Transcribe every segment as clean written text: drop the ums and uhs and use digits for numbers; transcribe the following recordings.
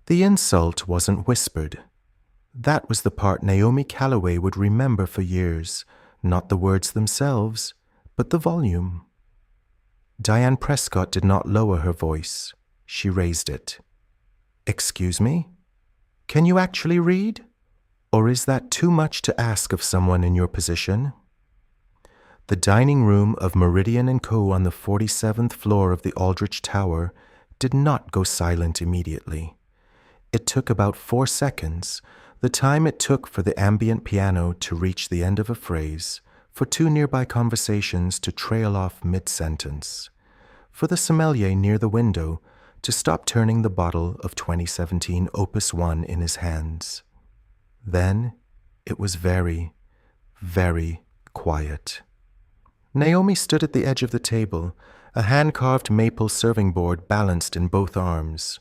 The insult wasn't whispered. That was the part Naomi Calloway would remember for years, not the words themselves, but the volume. Diane Prescott did not lower her voice. She raised it. "Excuse me? Can you actually read? Or is that too much to ask of someone in your position?" The dining room of Meridian Co. on the 47th floor of the Aldrich Tower did not go silent immediately. It took about 4 seconds, the time it took for the ambient piano to reach the end of a phrase, for 2 nearby conversations to trail off mid-sentence, for the sommelier near the window to stop turning the bottle of 2017 Opus 1 in his hands. Then it was very, very quiet. Naomi stood at the edge of the table, a hand-carved maple serving board balanced in both arms.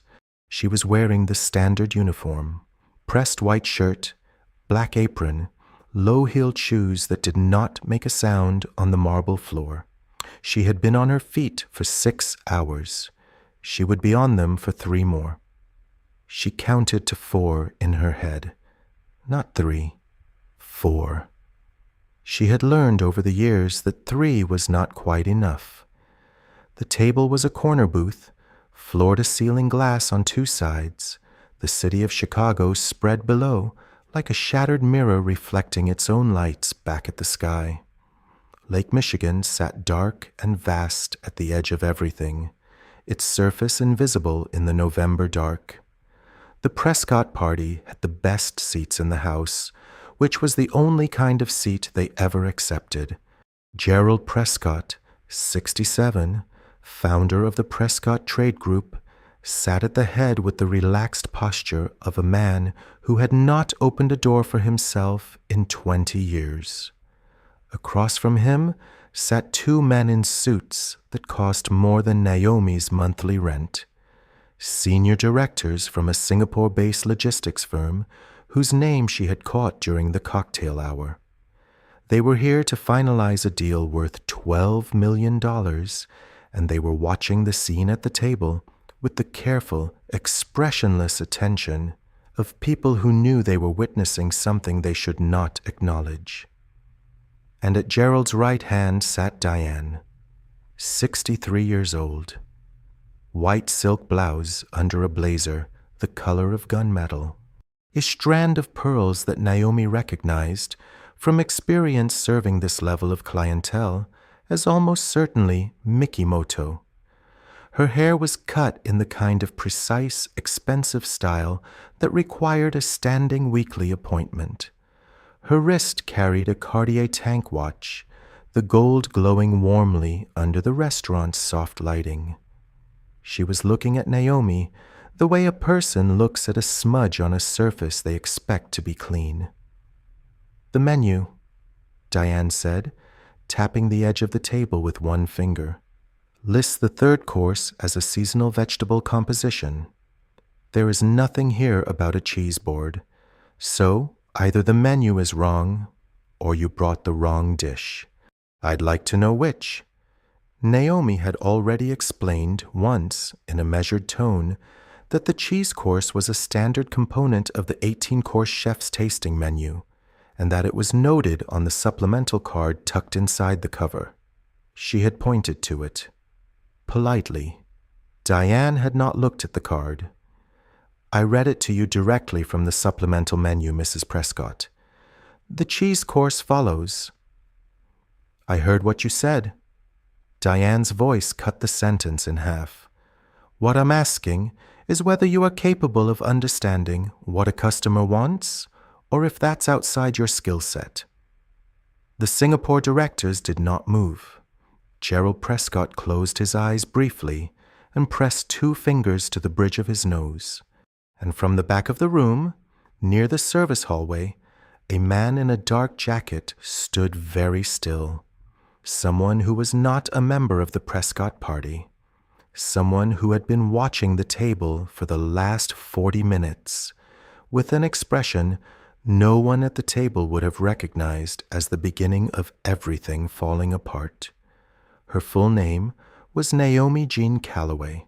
She was wearing the standard uniform, pressed white shirt, black apron, low-heeled shoes that did not make a sound on the marble floor. She had been on her feet for 6 hours. She would be on them for 3 more. She counted to 4 in her head. Not 3, 4. She had learned over the years that 3 was not quite enough. The table was a corner booth, floor-to-ceiling glass on 2 sides, the city of Chicago spread below like a shattered mirror reflecting its own lights back at the sky. Lake Michigan sat dark and vast at the edge of everything, its surface invisible in the November dark. The Prescott party had the best seats in the house, which was the only kind of seat they ever accepted. Gerald Prescott, 67, founder of the Prescott Trade Group, sat at the head with the relaxed posture of a man who had not opened a door for himself in 20 years. Across from him sat 2 men in suits that cost more than Naomi's monthly rent, senior directors from a Singapore-based logistics firm whose name she had caught during the cocktail hour. They were here to finalize a deal worth $12 million, and they were watching the scene at the table with the careful, expressionless attention of people who knew they were witnessing something they should not acknowledge. And at Gerald's right hand sat Diane, 63 years old. White silk blouse under a blazer, the color of gunmetal. A strand of pearls that Naomi recognized from experience serving this level of clientele as almost certainly Mikimoto. Her hair was cut in the kind of precise, expensive style that required a standing weekly appointment. Her wrist carried a Cartier tank watch, the gold glowing warmly under the restaurant's soft lighting. She was looking at Naomi the way a person looks at a smudge on a surface they expect to be clean. "The menu," Diane said, tapping the edge of the table with one finger, "lists the 3rd course as a seasonal vegetable composition. There is nothing here about a cheese board, so either the menu is wrong or you brought the wrong dish. I'd like to know which." Naomi had already explained once, in a measured tone, that the cheese course was a standard component of the 18-course chef's tasting menu, and that it was noted on the supplemental card tucked inside the cover. She had pointed to it. Politely. Diane had not looked at the card. "I read it to you directly from the supplemental menu, Mrs. Prescott. The cheese course follows." "I heard what you said." Diane's voice cut the sentence in half. "What I'm asking is whether you are capable of understanding what a customer wants, or if that's outside your skill set." The Singapore directors did not move. Gerald Prescott closed his eyes briefly and pressed 2 fingers to the bridge of his nose. And from the back of the room, near the service hallway, a man in a dark jacket stood very still. Someone who was not a member of the Prescott party. Someone who had been watching the table for the last 40 minutes, with an expression no one at the table would have recognized as the beginning of everything falling apart. Her full name was Naomi Jean Calloway,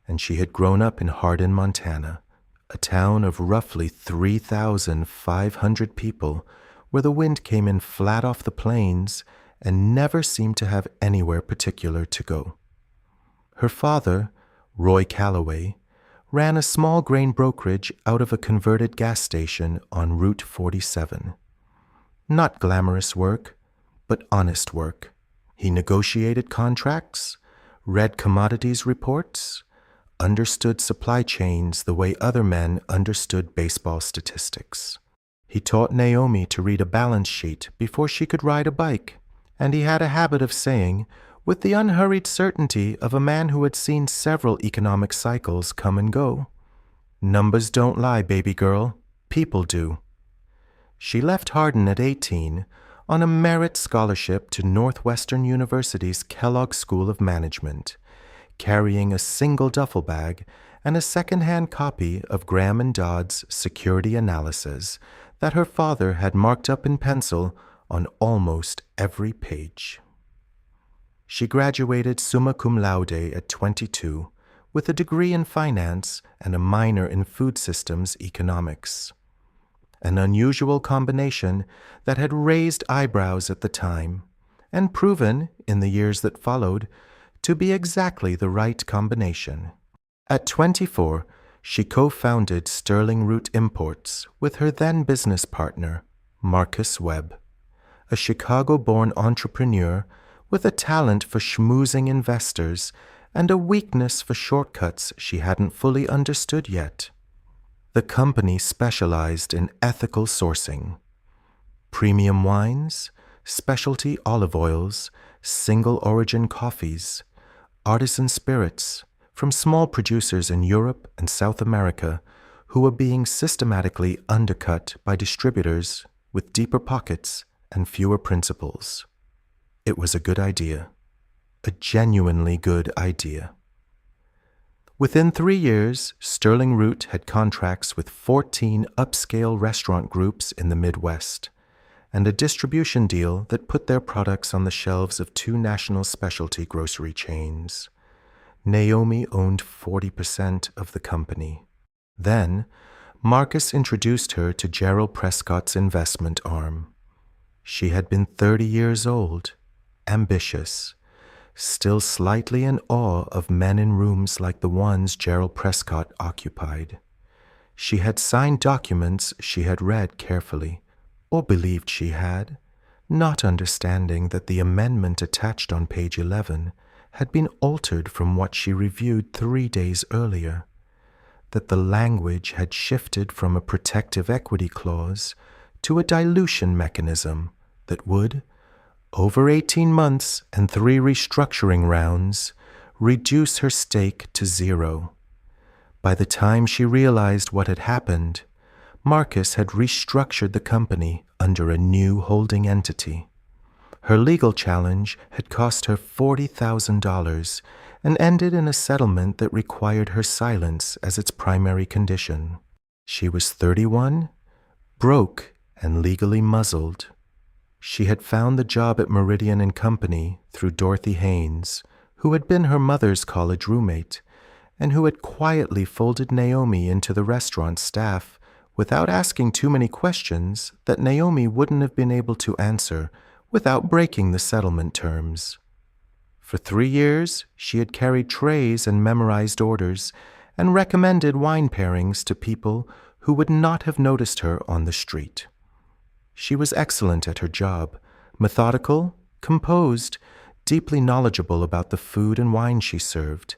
and she had grown up in Hardin, Montana, a town of roughly 3,500 people, where the wind came in flat off the plains and never seemed to have anywhere particular to go. Her father, Roy Calloway, ran a small grain brokerage out of a converted gas station on Route 47. Not glamorous work, but honest work. He negotiated contracts, read commodities reports, understood supply chains the way other men understood baseball statistics. He taught Naomi to read a balance sheet before she could ride a bike, and he had a habit of saying, with the unhurried certainty of a man who had seen several economic cycles come and go, "Numbers don't lie, baby girl. People do." She left Hardin at 18 on a merit scholarship to Northwestern University's Kellogg School of Management, carrying a single duffel bag and a second-hand copy of Graham and Dodd's Security Analysis that her father had marked up in pencil on almost every page. She graduated summa cum laude at 22 with a degree in finance and a minor in food systems economics. An unusual combination that had raised eyebrows at the time and proven, in the years that followed, to be exactly the right combination. At 24, she co-founded Sterling Root Imports with her then business partner, Marcus Webb, a Chicago-born entrepreneur with a talent for schmoozing investors and a weakness for shortcuts she hadn't fully understood yet. The company specialized in ethical sourcing, premium wines, specialty olive oils, single-origin coffees, artisan spirits from small producers in Europe and South America who were being systematically undercut by distributors with deeper pockets and fewer principles. It was a good idea, a genuinely good idea. Within 3 years, Sterling Root had contracts with 14 upscale restaurant groups in the Midwest, and a distribution deal that put their products on the shelves of 2 national specialty grocery chains. Naomi owned 40% of the company. Then, Marcus introduced her to Diane Prescott's investment arm. She had been 30 years old, ambitious, still slightly in awe of men in rooms like the ones Gerald Prescott occupied. She had signed documents she had read carefully, or believed she had, not understanding that the amendment attached on page 11 had been altered from what she reviewed 3 days earlier, that the language had shifted from a protective equity clause to a dilution mechanism that would, over 18 months and 3 restructuring rounds, reduce her stake to 0. By the time she realized what had happened, Marcus had restructured the company under a new holding entity. Her legal challenge had cost her $40,000 and ended in a settlement that required her silence as its primary condition. She was 31, broke, and legally muzzled. She had found the job at Meridian Company through Dorothy Haynes, who had been her mother's college roommate, and who had quietly folded Naomi into the restaurant staff without asking too many questions that Naomi wouldn't have been able to answer without breaking the settlement terms. For 3 years, she had carried trays and memorized orders and recommended wine pairings to people who would not have noticed her on the street. She was excellent at her job, methodical, composed, deeply knowledgeable about the food and wine she served,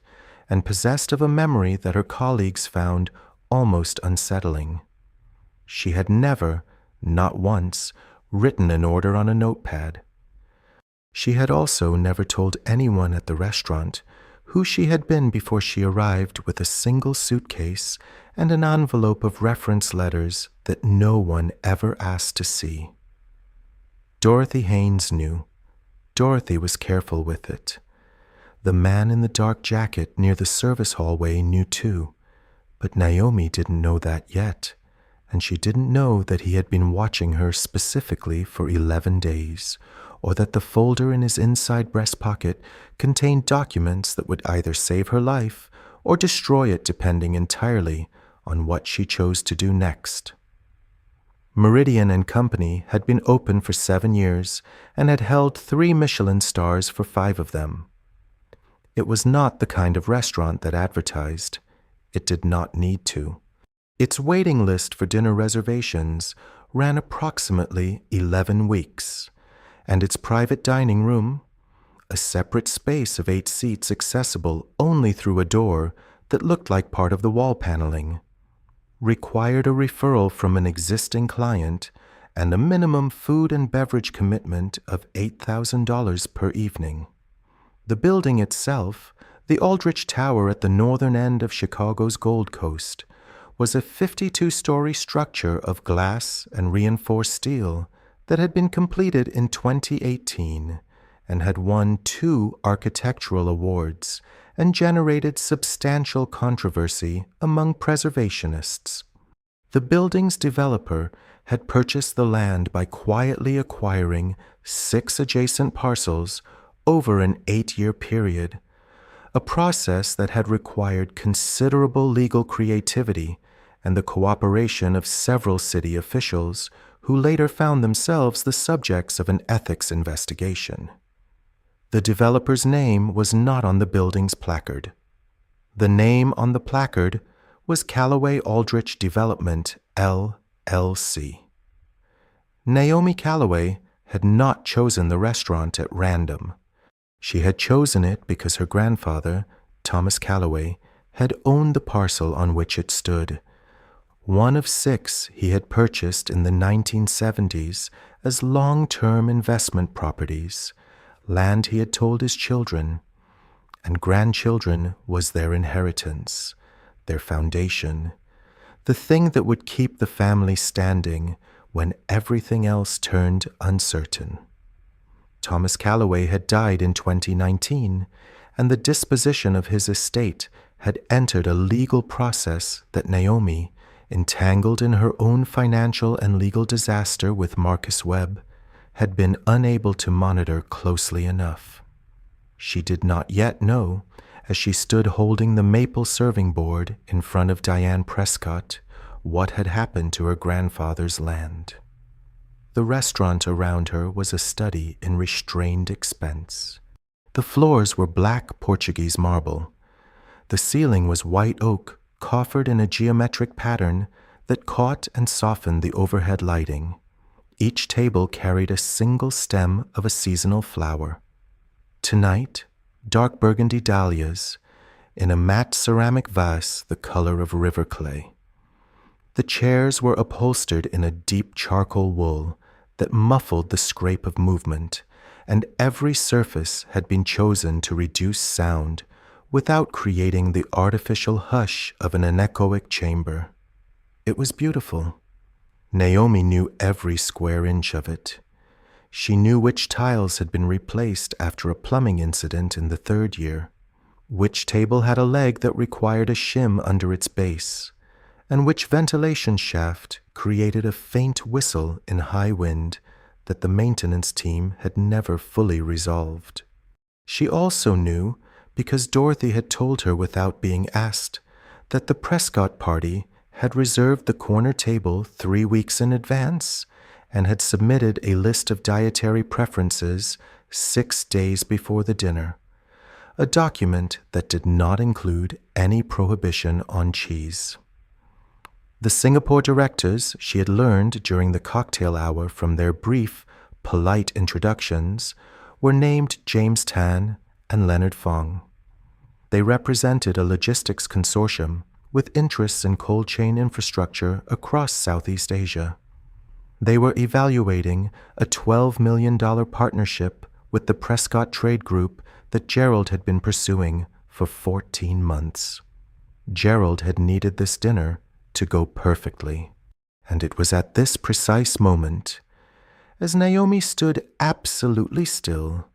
and possessed of a memory that her colleagues found almost unsettling. She had never, not once, written an order on a notepad. She had also never told anyone at the restaurant who she had been before she arrived with a single suitcase and an envelope of reference letters that no one ever asked to see. Dorothy Haynes knew. Dorothy was careful with it. The man in the dark jacket near the service hallway knew too, but Naomi didn't know that yet, and she didn't know that he had been watching her specifically for 11 days, or that the folder in his inside breast pocket contained documents that would either save her life or destroy it depending entirely on what she chose to do next. Meridian Company had been open for 7 years and had held 3 Michelin stars for 5 of them. It was not the kind of restaurant that advertised. It did not need to. Its waiting list for dinner reservations ran approximately 11 weeks, and its private dining room, a separate space of 8 seats accessible only through a door that looked like part of the wall paneling, required a referral from an existing client and a minimum food and beverage commitment of $8,000 per evening. The building itself, the Aldrich Tower at the northern end of Chicago's Gold Coast, was a 52-story structure of glass and reinforced steel that had been completed in 2018 and had won 2 architectural awards and generated substantial controversy among preservationists. The building's developer had purchased the land by quietly acquiring 6 adjacent parcels over an 8-year period, a process that had required considerable legal creativity and the cooperation of several city officials who later found themselves the subjects of an ethics investigation. The developer's name was not on the building's placard. The name on the placard was Callaway Aldrich Development, LLC. Naomi Callaway had not chosen the restaurant at random. She had chosen it because her grandfather, Thomas Callaway, had owned the parcel on which it stood, one of 6 he had purchased in the 1970s as long-term investment properties, land he had told his children, and grandchildren was their inheritance, their foundation, the thing that would keep the family standing when everything else turned uncertain. Thomas Callaway had died in 2019, and the disposition of his estate had entered a legal process that Naomi, entangled in her own financial and legal disaster with Marcus Webb, had been unable to monitor closely enough. She did not yet know, as she stood holding the maple serving board in front of Diane Prescott, what had happened to her grandfather's land. The restaurant around her was a study in restrained expense. The floors were black Portuguese marble. The ceiling was white oak, coffered in a geometric pattern that caught and softened the overhead lighting. Each table carried a single stem of a seasonal flower. Tonight, dark burgundy dahlias in a matte ceramic vase the color of river clay. The chairs were upholstered in a deep charcoal wool that muffled the scrape of movement, and every surface had been chosen to reduce sound without creating the artificial hush of an anechoic chamber. It was beautiful. Naomi knew every square inch of it. She knew which tiles had been replaced after a plumbing incident in the 3rd year, which table had a leg that required a shim under its base, and which ventilation shaft created a faint whistle in high wind that the maintenance team had never fully resolved. She also knew, because Dorothy had told her without being asked, that the Prescott party had reserved the corner table 3 weeks in advance and had submitted a list of dietary preferences 6 days before the dinner, a document that did not include any prohibition on cheese. The Singapore directors, she had learned during the cocktail hour from their brief, polite introductions, were named James Tan and Leonard Fong. They represented a logistics consortium with interests in cold chain infrastructure across Southeast Asia. They were evaluating a $12 million partnership with the Prescott Trade Group that Gerald had been pursuing for 14 months. Gerald had needed this dinner to go perfectly, and it was at this precise moment, as Naomi stood absolutely still,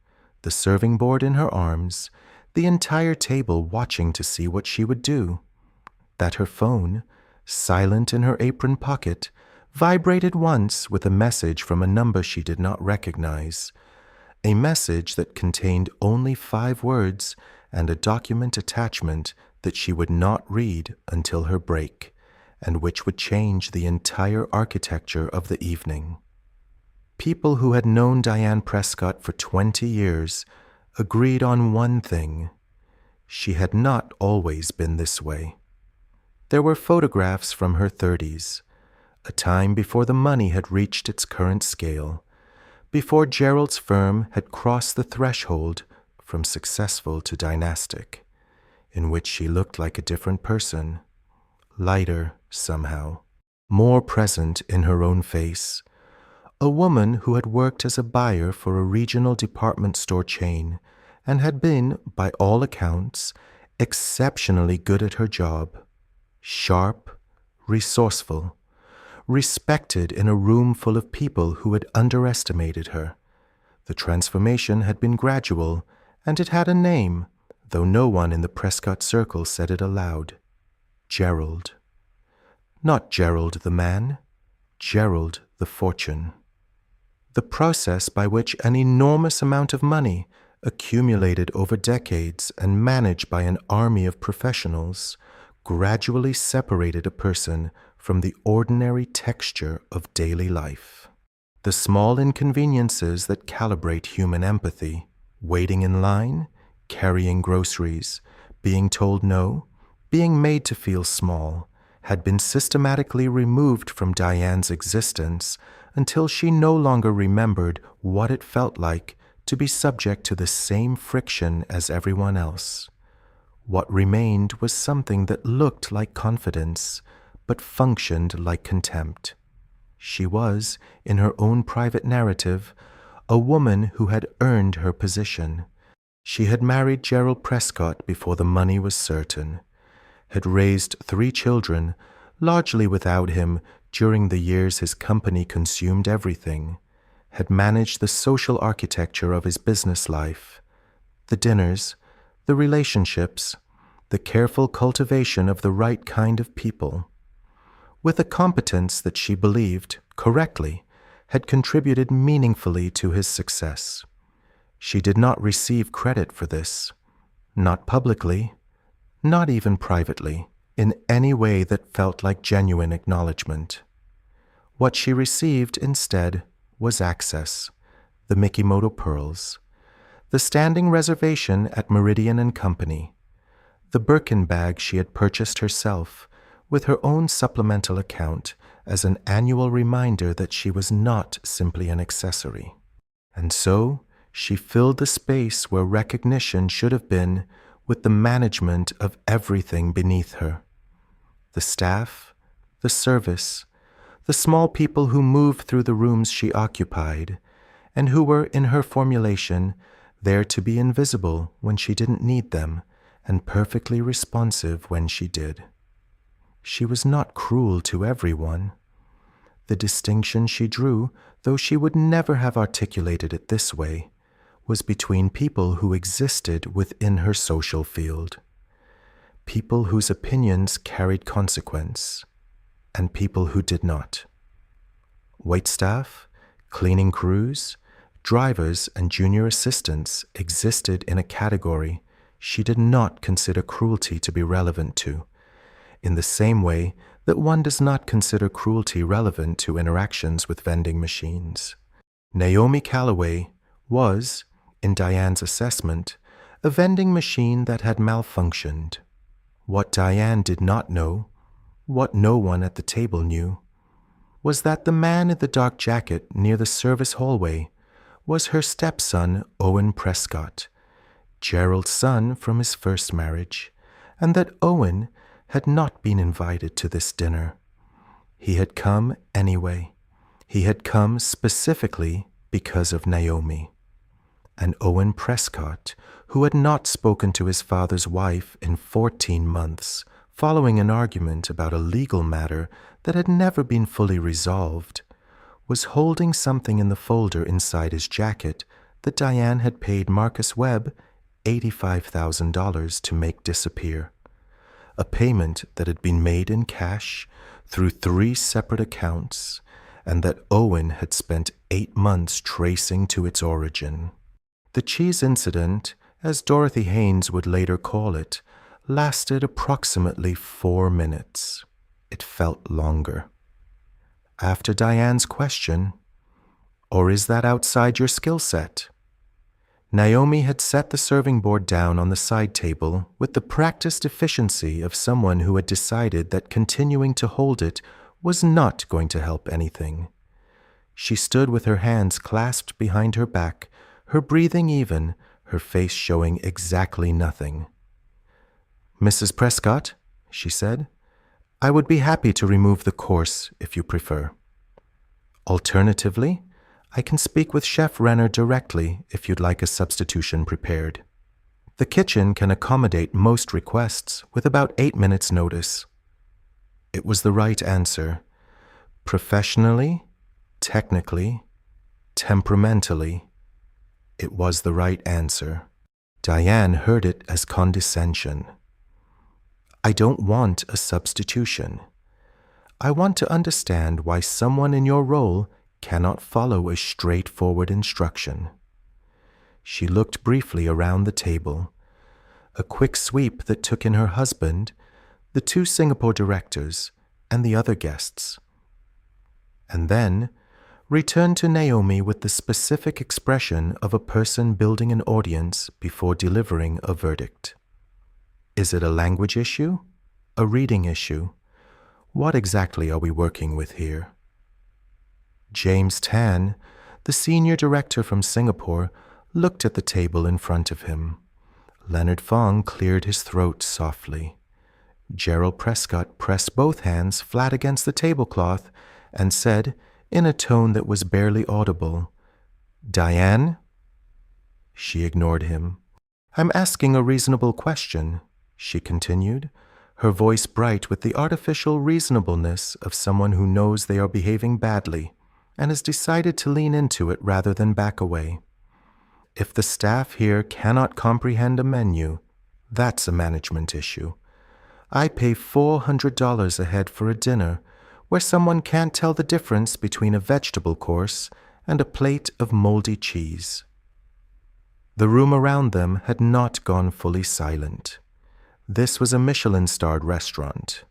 the serving board in her arms, the entire table watching to see what she would do, that her phone, silent in her apron pocket, vibrated once with a message from a number she did not recognize, a message that contained only 5 words and a document attachment that she would not read until her break, and which would change the entire architecture of the evening. People who had known Diane Prescott for 20 years agreed on one thing: she had not always been this way. There were photographs from her 30s, a time before the money had reached its current scale, before Gerald's firm had crossed the threshold from successful to dynastic, in which she looked like a different person, lighter somehow, more present in her own face, a woman who had worked as a buyer for a regional department store chain and had been, by all accounts, exceptionally good at her job, sharp, resourceful, respected in a room full of people who had underestimated her. The transformation had been gradual, and it had a name, though no one in the Prescott circle said it aloud: Gerald. Not Gerald the man, Gerald the fortune. The process by which an enormous amount of money, accumulated over decades and managed by an army of professionals, gradually separated a person from the ordinary texture of daily life. The small inconveniences that calibrate human empathy, waiting in line, carrying groceries, being told no, being made to feel small, had been systematically removed from Diane's existence until she no longer remembered what it felt like to be subject to the same friction as everyone else. What remained was something that looked like confidence, but functioned like contempt. She was, in her own private narrative, a woman who had earned her position. She had married Gerald Prescott before the money was certain, had raised 3 children, largely without him during the years his company consumed everything, had managed the social architecture of his business life, the dinners, the relationships, the careful cultivation of the right kind of people, with a competence that she believed, correctly, had contributed meaningfully to his success. She did not receive credit for this, not publicly, not even privately, in any way that felt like genuine acknowledgement. What she received instead was access, the Mikimoto pearls, the standing reservation at Meridian Co, the Birkin bag she had purchased herself, with her own supplemental account as an annual reminder that she was not simply an accessory. And so she filled the space where recognition should have been with the management of everything beneath her: the staff, the service, the small people who moved through the rooms she occupied, and who were, in her formulation, there to be invisible when she didn't need them, and perfectly responsive when she did. She was not cruel to everyone. The distinction she drew, though she would never have articulated it this way, was between people who existed within her social field, people whose opinions carried consequence, and people who did not. Waitstaff, cleaning crews, drivers, and junior assistants existed in a category she did not consider cruelty to be relevant to, in the same way that one does not consider cruelty relevant to interactions with vending machines. Naomi Calloway was, in Diane's assessment, a vending machine that had malfunctioned. What Diane did not know, what no one at the table knew, was that the man in the dark jacket near the service hallway was her stepson, Owen Prescott, Gerald's son from his first marriage, and that Owen had not been invited to this dinner. He had come anyway. He had come specifically because of Naomi. And Owen Prescott, who had not spoken to his father's wife in 14 months, following an argument about a legal matter that had never been fully resolved, was holding something in the folder inside his jacket that Diane had paid Marcus Webb $85,000 to make disappear, a payment that had been made in cash through 3 separate accounts, and that Owen had spent 8 months tracing to its origin. The cheese incident, as Dorothy Haynes would later call it, lasted approximately 4 minutes. It felt longer. After Diane's question, or is that outside your skill set? Naomi had set the serving board down on the side table with the practiced efficiency of someone who had decided that continuing to hold it was not going to help anything. She stood with her hands clasped behind her back, her breathing even, her face showing exactly nothing. "Mrs. Prescott," she said, "I would be happy to remove the course if you prefer. Alternatively, I can speak with Chef Renner directly if you'd like a substitution prepared. The kitchen can accommodate most requests with about 8 minutes' notice." It was the right answer. Professionally, technically, temperamentally, it was the right answer. Diane heard it as condescension. "I don't want a substitution. I want to understand why someone in your role cannot follow a straightforward instruction." She looked briefly around the table, a quick sweep that took in her husband, the 2 Singapore directors, and the other guests, and then returned to Naomi with the specific expression of a person building an audience before delivering a verdict. Is it a language issue? A reading issue? What exactly are we working with here? James Tan, the senior director from Singapore, looked at the table in front of him. Leonard Fong cleared his throat softly. Gerald Prescott pressed both hands flat against the tablecloth and said, in a tone that was barely audible, "Diane?" She ignored him. "I'm asking a reasonable question," she continued, her voice bright with the artificial reasonableness of someone who knows they are behaving badly and has decided to lean into it rather than back away. If the staff here cannot comprehend a menu, that's a management issue. I pay $400 a head for a dinner where someone can't tell the difference between a vegetable course and a plate of moldy cheese. The room around them had not gone fully silent. This was a Michelin-starred restaurant.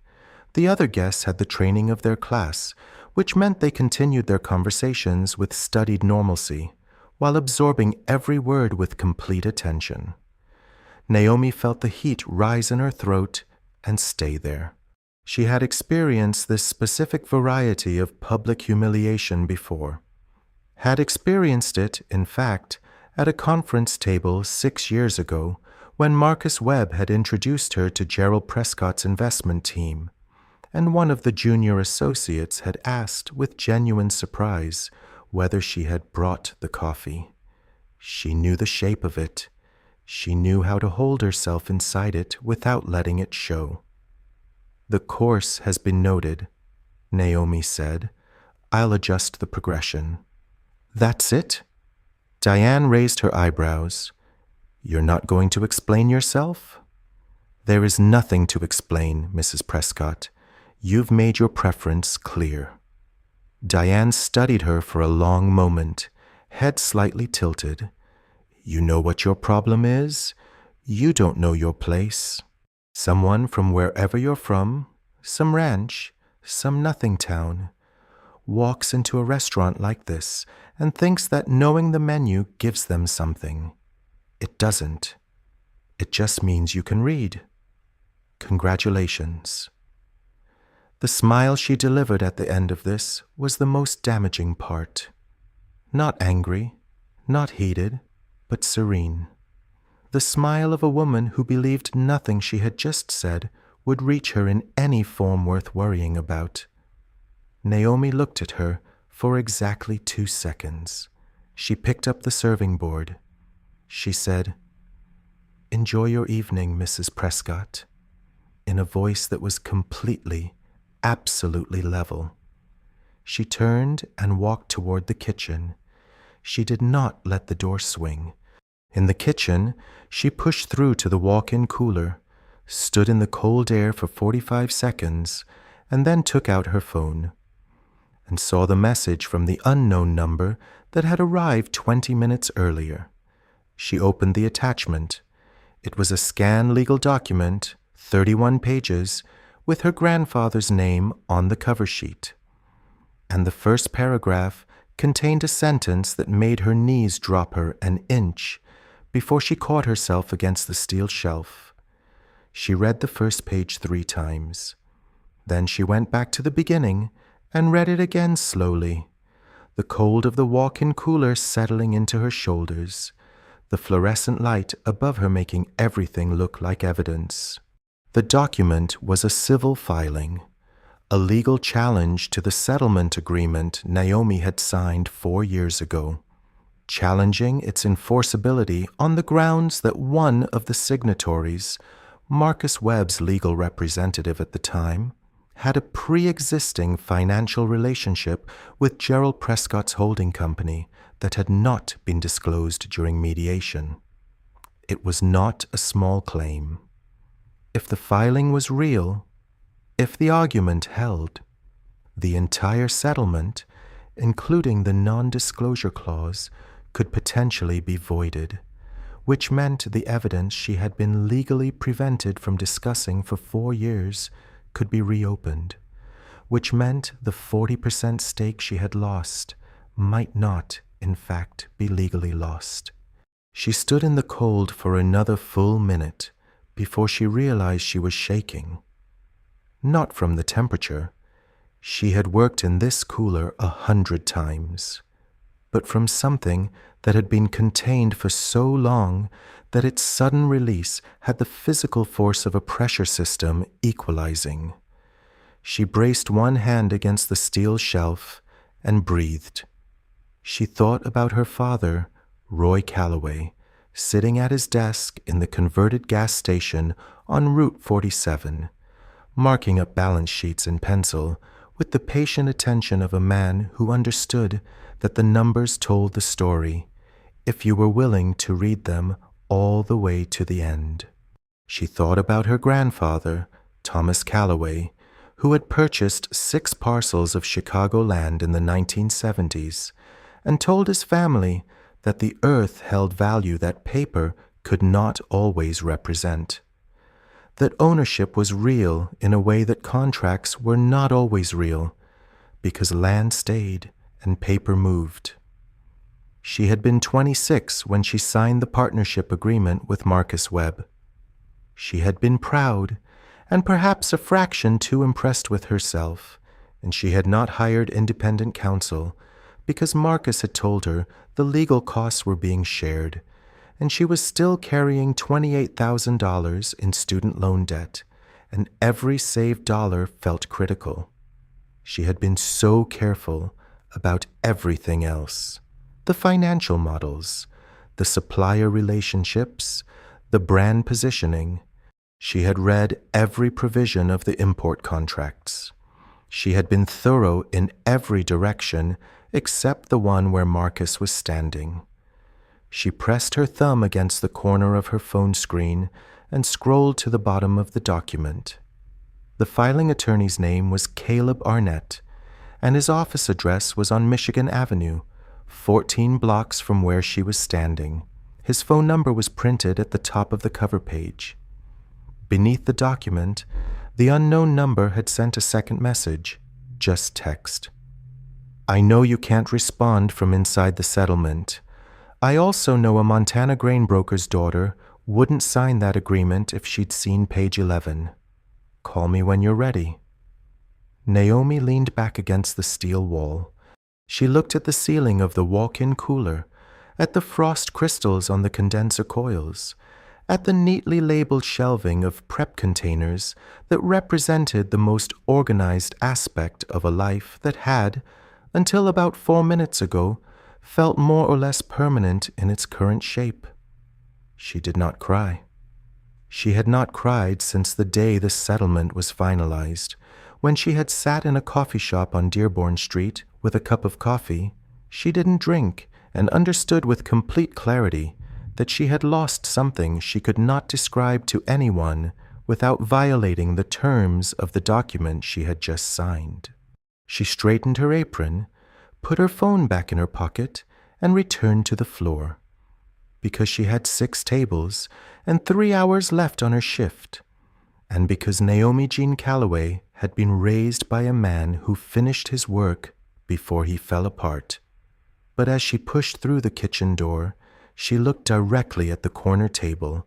The other guests had the training of their class, which meant they continued their conversations with studied normalcy, while absorbing every word with complete attention. Naomi felt the heat rise in her throat and stay there. She had experienced this specific variety of public humiliation before. Had experienced it, in fact, at a conference table 6 years ago when Marcus Webb had introduced her to Gerald Prescott's investment team, and one of the junior associates had asked with genuine surprise whether she had brought the coffee. She knew the shape of it. She knew how to hold herself inside it without letting it show. "The course has been noted," Naomi said. "I'll adjust the progression." "That's it?" Diane raised her eyebrows. "You're not going to explain yourself?" "There is nothing to explain, Mrs. Prescott. You've made your preference clear." Diane studied her for a long moment, head slightly tilted. "You know what your problem is? You don't know your place. Someone from wherever you're from, some ranch, some nothing town, walks into a restaurant like this and thinks that knowing the menu gives them something. It doesn't. It just means you can read. Congratulations." The smile she delivered at the end of this was the most damaging part. Not angry, not heated, but serene. The smile of a woman who believed nothing she had just said would reach her in any form worth worrying about. Naomi looked at her for exactly 2 seconds. She picked up the serving board. She said, "Enjoy your evening, Mrs. Prescott," in a voice that was completely, absolutely level. She turned and walked toward the kitchen. She did not let the door swing. In the kitchen, she pushed through to the walk-in cooler, stood in the cold air for 45 seconds, and then took out her phone, and saw the message from the unknown number that had arrived 20 minutes earlier. She opened the attachment. It was a scanned legal document, 31 pages, with her grandfather's name on the cover sheet. And the first paragraph contained a sentence that made her knees drop her an inch before she caught herself against the steel shelf. She read the first page 3 times. Then she went back to the beginning and read it again slowly, the cold of the walk-in cooler settling into her shoulders, the fluorescent light above her making everything look like evidence. The document was a civil filing, a legal challenge to the settlement agreement Naomi had signed 4 years ago, challenging its enforceability on the grounds that one of the signatories, Marcus Webb's legal representative at the time, had a pre-existing financial relationship with Gerald Prescott's holding company that had not been disclosed during mediation. It was not a small claim. If the filing was real, if the argument held, the entire settlement, including the non-disclosure clause, could potentially be voided, which meant the evidence she had been legally prevented from discussing for 4 years could be reopened, which meant the 40% stake she had lost might not, in fact, be legally lost. She stood in the cold for another full minute before she realized she was shaking. Not from the temperature. She had worked in this cooler 100 times, but from something that had been contained for so long that its sudden release had the physical force of a pressure system equalizing. She braced one hand against the steel shelf and breathed. She thought about her father, Roy Calloway, sitting at his desk in the converted gas station on Route 47, marking up balance sheets in pencil with the patient attention of a man who understood that the numbers told the story if you were willing to read them all the way to the end. She thought about her grandfather, Thomas Calloway, who had purchased 6 parcels of Chicago land in the 1970s and told his family that the earth held value that paper could not always represent, that ownership was real in a way that contracts were not always real, because land stayed and paper moved. She had been 26 when she signed the partnership agreement with Marcus Webb. She had been proud, and perhaps a fraction too impressed with herself, and she had not hired independent counsel because Marcus had told her the legal costs were being shared, and she was still carrying $28,000 in student loan debt, and every saved dollar felt critical. She had been so careful about everything else. The financial models, the supplier relationships, the brand positioning. She had read every provision of the import contracts. She had been thorough in every direction except the one where Marcus was standing. She pressed her thumb against the corner of her phone screen and scrolled to the bottom of the document. The filing attorney's name was Caleb Arnett, and his office address was on Michigan Avenue, 14 blocks from where she was standing. His phone number was printed at the top of the cover page. Beneath the document, the unknown number had sent a second message, just text. I know you can't respond from inside the settlement. I also know a Montana grain broker's daughter wouldn't sign that agreement if she'd seen page 11. Call me when you're ready. Naomi leaned back against the steel wall. She looked at the ceiling of the walk-in cooler, at the frost crystals on the condenser coils, at the neatly labeled shelving of prep containers that represented the most organized aspect of a life that had, until about 4 minutes ago, felt more or less permanent in its current shape. She did not cry. She had not cried since the day the settlement was finalized, when she had sat in a coffee shop on Dearborn Street with a cup of coffee. She didn't drink and understood with complete clarity that she had lost something she could not describe to anyone without violating the terms of the document she had just signed. She straightened her apron, put her phone back in her pocket, and returned to the floor. Because she had 6 tables and 3 hours left on her shift, and because Naomi Jean Calloway had been raised by a man who finished his work before he fell apart. But as she pushed through the kitchen door, she looked directly at the corner table,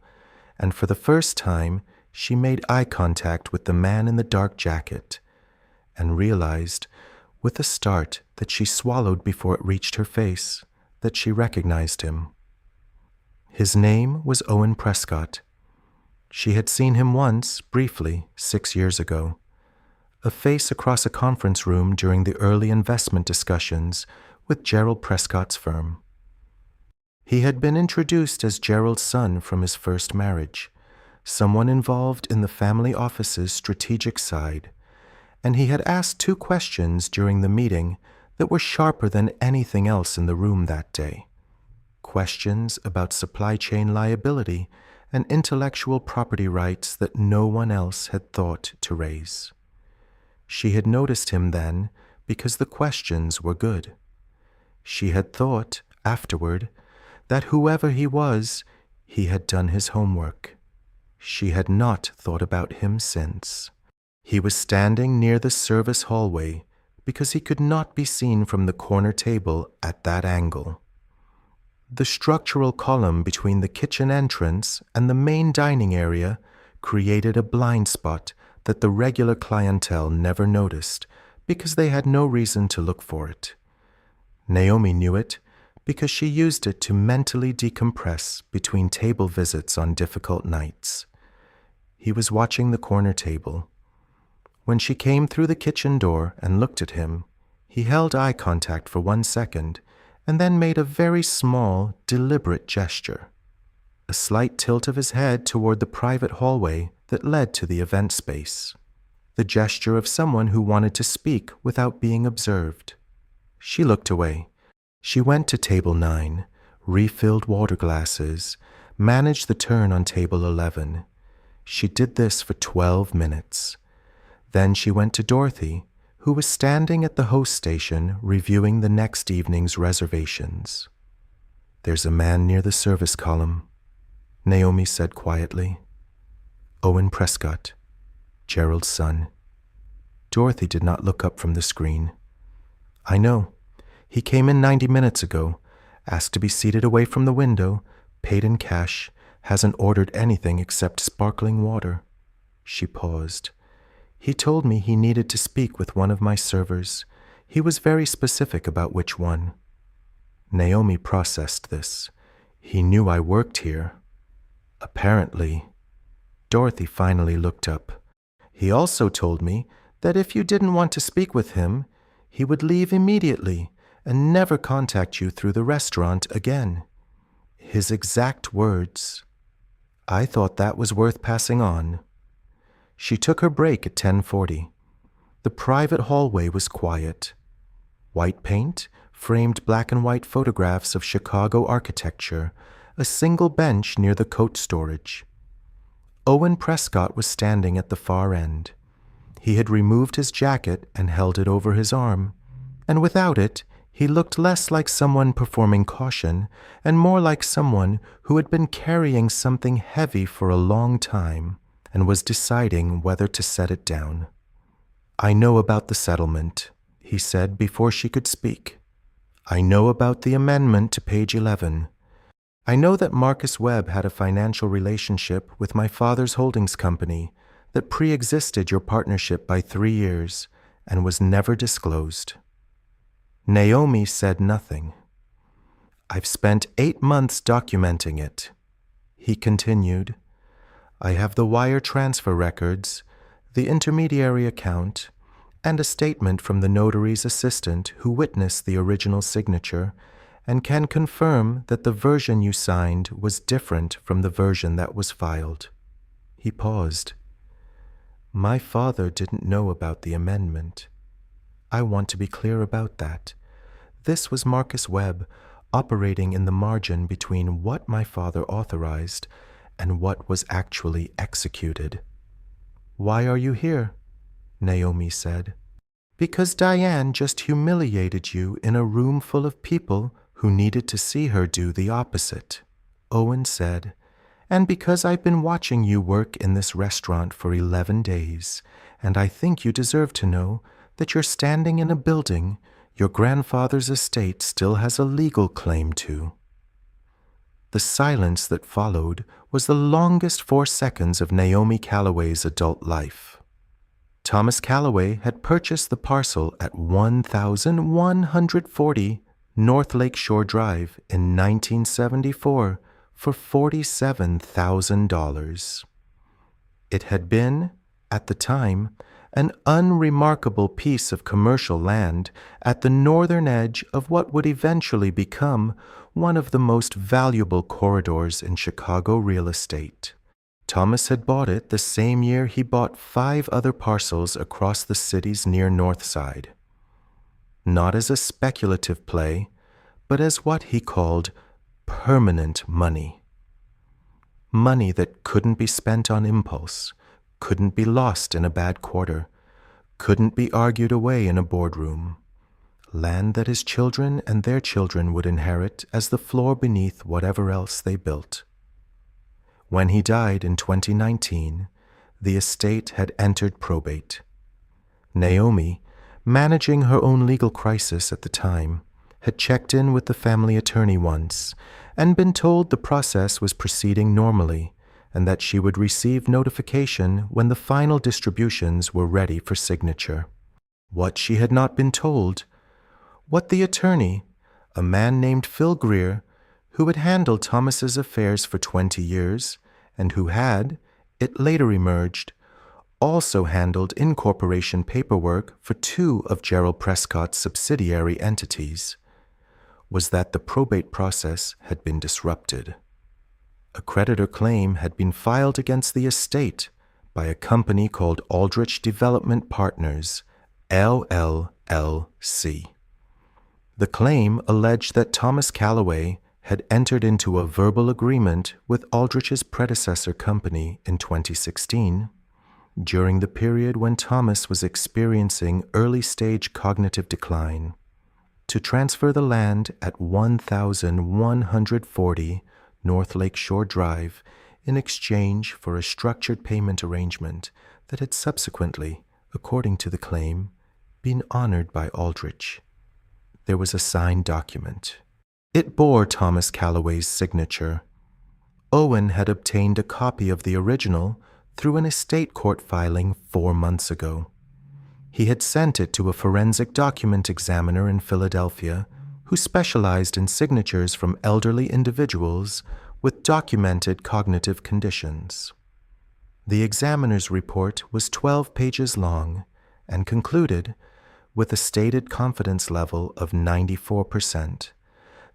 and for the first time she made eye contact with the man in the dark jacket, and realized, with a start that she swallowed before it reached her face, that she recognized him. His name was Owen Prescott. She had seen him once, briefly, 6 years ago. A face across a conference room during the early investment discussions with Gerald Prescott's firm. He had been introduced as Gerald's son from his first marriage, someone involved in the family office's strategic side, and he had asked 2 questions during the meeting that were sharper than anything else in the room that day. Questions about supply chain liability and intellectual property rights that no one else had thought to raise. She had noticed him then because the questions were good. She had thought, afterward, that whoever he was, he had done his homework. She had not thought about him since. He was standing near the service hallway because he could not be seen from the corner table at that angle. The structural column between the kitchen entrance and the main dining area created a blind spot that the regular clientele never noticed because they had no reason to look for it. Naomi knew it because she used it to mentally decompress between table visits on difficult nights. He was watching the corner table. When she came through the kitchen door and looked at him, he held eye contact for 1 second and then made a very small, deliberate gesture, a slight tilt of his head toward the private hallway that led to the event space, the gesture of someone who wanted to speak without being observed. She looked away. She went to table 9, refilled water glasses, managed the turn on table 11. She did this for 12 minutes. Then she went to Dorothy, who was standing at the host station reviewing the next evening's reservations. "There's a man near the service column," Naomi said quietly. "Owen Prescott, Gerald's son." Dorothy did not look up from the screen. "I know. He came in 90 minutes ago, asked to be seated away from the window, paid in cash, hasn't ordered anything except sparkling water." She paused. "He told me he needed to speak with one of my servers. He was very specific about which one." Naomi processed this. "He knew I worked here." Apparently. Dorothy finally looked up. "He also told me that if you didn't want to speak with him, he would leave immediately and never contact you through the restaurant again. His exact words. I thought that was worth passing on." She took her break at 10:40. The private hallway was quiet. White paint, framed black and white photographs of Chicago architecture, a single bench near the coat storage. Owen Prescott was standing at the far end. He had removed his jacket and held it over his arm, and without it, he looked less like someone performing caution and more like someone who had been carrying something heavy for a long time and was deciding whether to set it down. "I know about the settlement," he said before she could speak. "I know about the amendment to page 11. I know that Marcus Webb had a financial relationship with my father's holdings company that pre-existed your partnership by 3 years and was never disclosed." Naomi said nothing. "I've spent 8 months documenting it," he continued. "I have the wire transfer records, the intermediary account, and a statement from the notary's assistant who witnessed the original signature and can confirm that the version you signed was different from the version that was filed." He paused. "My father didn't know about the amendment. I want to be clear about that. This was Marcus Webb operating in the margin between what my father authorized and what was actually executed." "Why are you here?" Naomi said. "Because Diane just humiliated you in a room full of people who needed to see her do the opposite," Owen said, and because I've been watching you work in this restaurant for 11 days, and I think you deserve to know that you're standing in a building your grandfather's estate still has a legal claim to." The silence that followed was the longest 4 seconds of Naomi Calloway's adult life. Thomas Calloway had purchased the parcel at 1140 North Lake Shore Drive in 1974 for $47,000. It had been, at the time, an unremarkable piece of commercial land at the northern edge of what would eventually become one of the most valuable corridors in Chicago real estate. Thomas had bought it the same year he bought 5 other parcels across the city's near north side. Not as a speculative play, but as what he called permanent money. Money that couldn't be spent on impulse, couldn't be lost in a bad quarter, couldn't be argued away in a boardroom. Land that his children and their children would inherit as the floor beneath whatever else they built. When he died in 2019, the estate had entered probate. Naomi, managing her own legal crisis at the time, had checked in with the family attorney once and been told the process was proceeding normally and that she would receive notification when the final distributions were ready for signature. What she had not been told, what the attorney, a man named Phil Greer, who had handled Thomas's affairs for 20 years and who had, it later emerged, also handled incorporation paperwork for 2 of Gerald Prescott's subsidiary entities, was that the probate process had been disrupted. A creditor claim had been filed against the estate by a company called Aldrich Development Partners, LLC. The claim alleged that Thomas Calloway had entered into a verbal agreement with Aldrich's predecessor company in 2016, during the period when Thomas was experiencing early-stage cognitive decline, to transfer the land at 1140 North Lake Shore Drive in exchange for a structured payment arrangement that had subsequently, according to the claim, been honored by Aldrich. There was a signed document. It bore Thomas Calloway's signature. Owen had obtained a copy of the original through an estate court filing 4 months ago. He had sent it to a forensic document examiner in Philadelphia who specialized in signatures from elderly individuals with documented cognitive conditions. The examiner's report was 12 pages long and concluded, with a stated confidence level of 94%,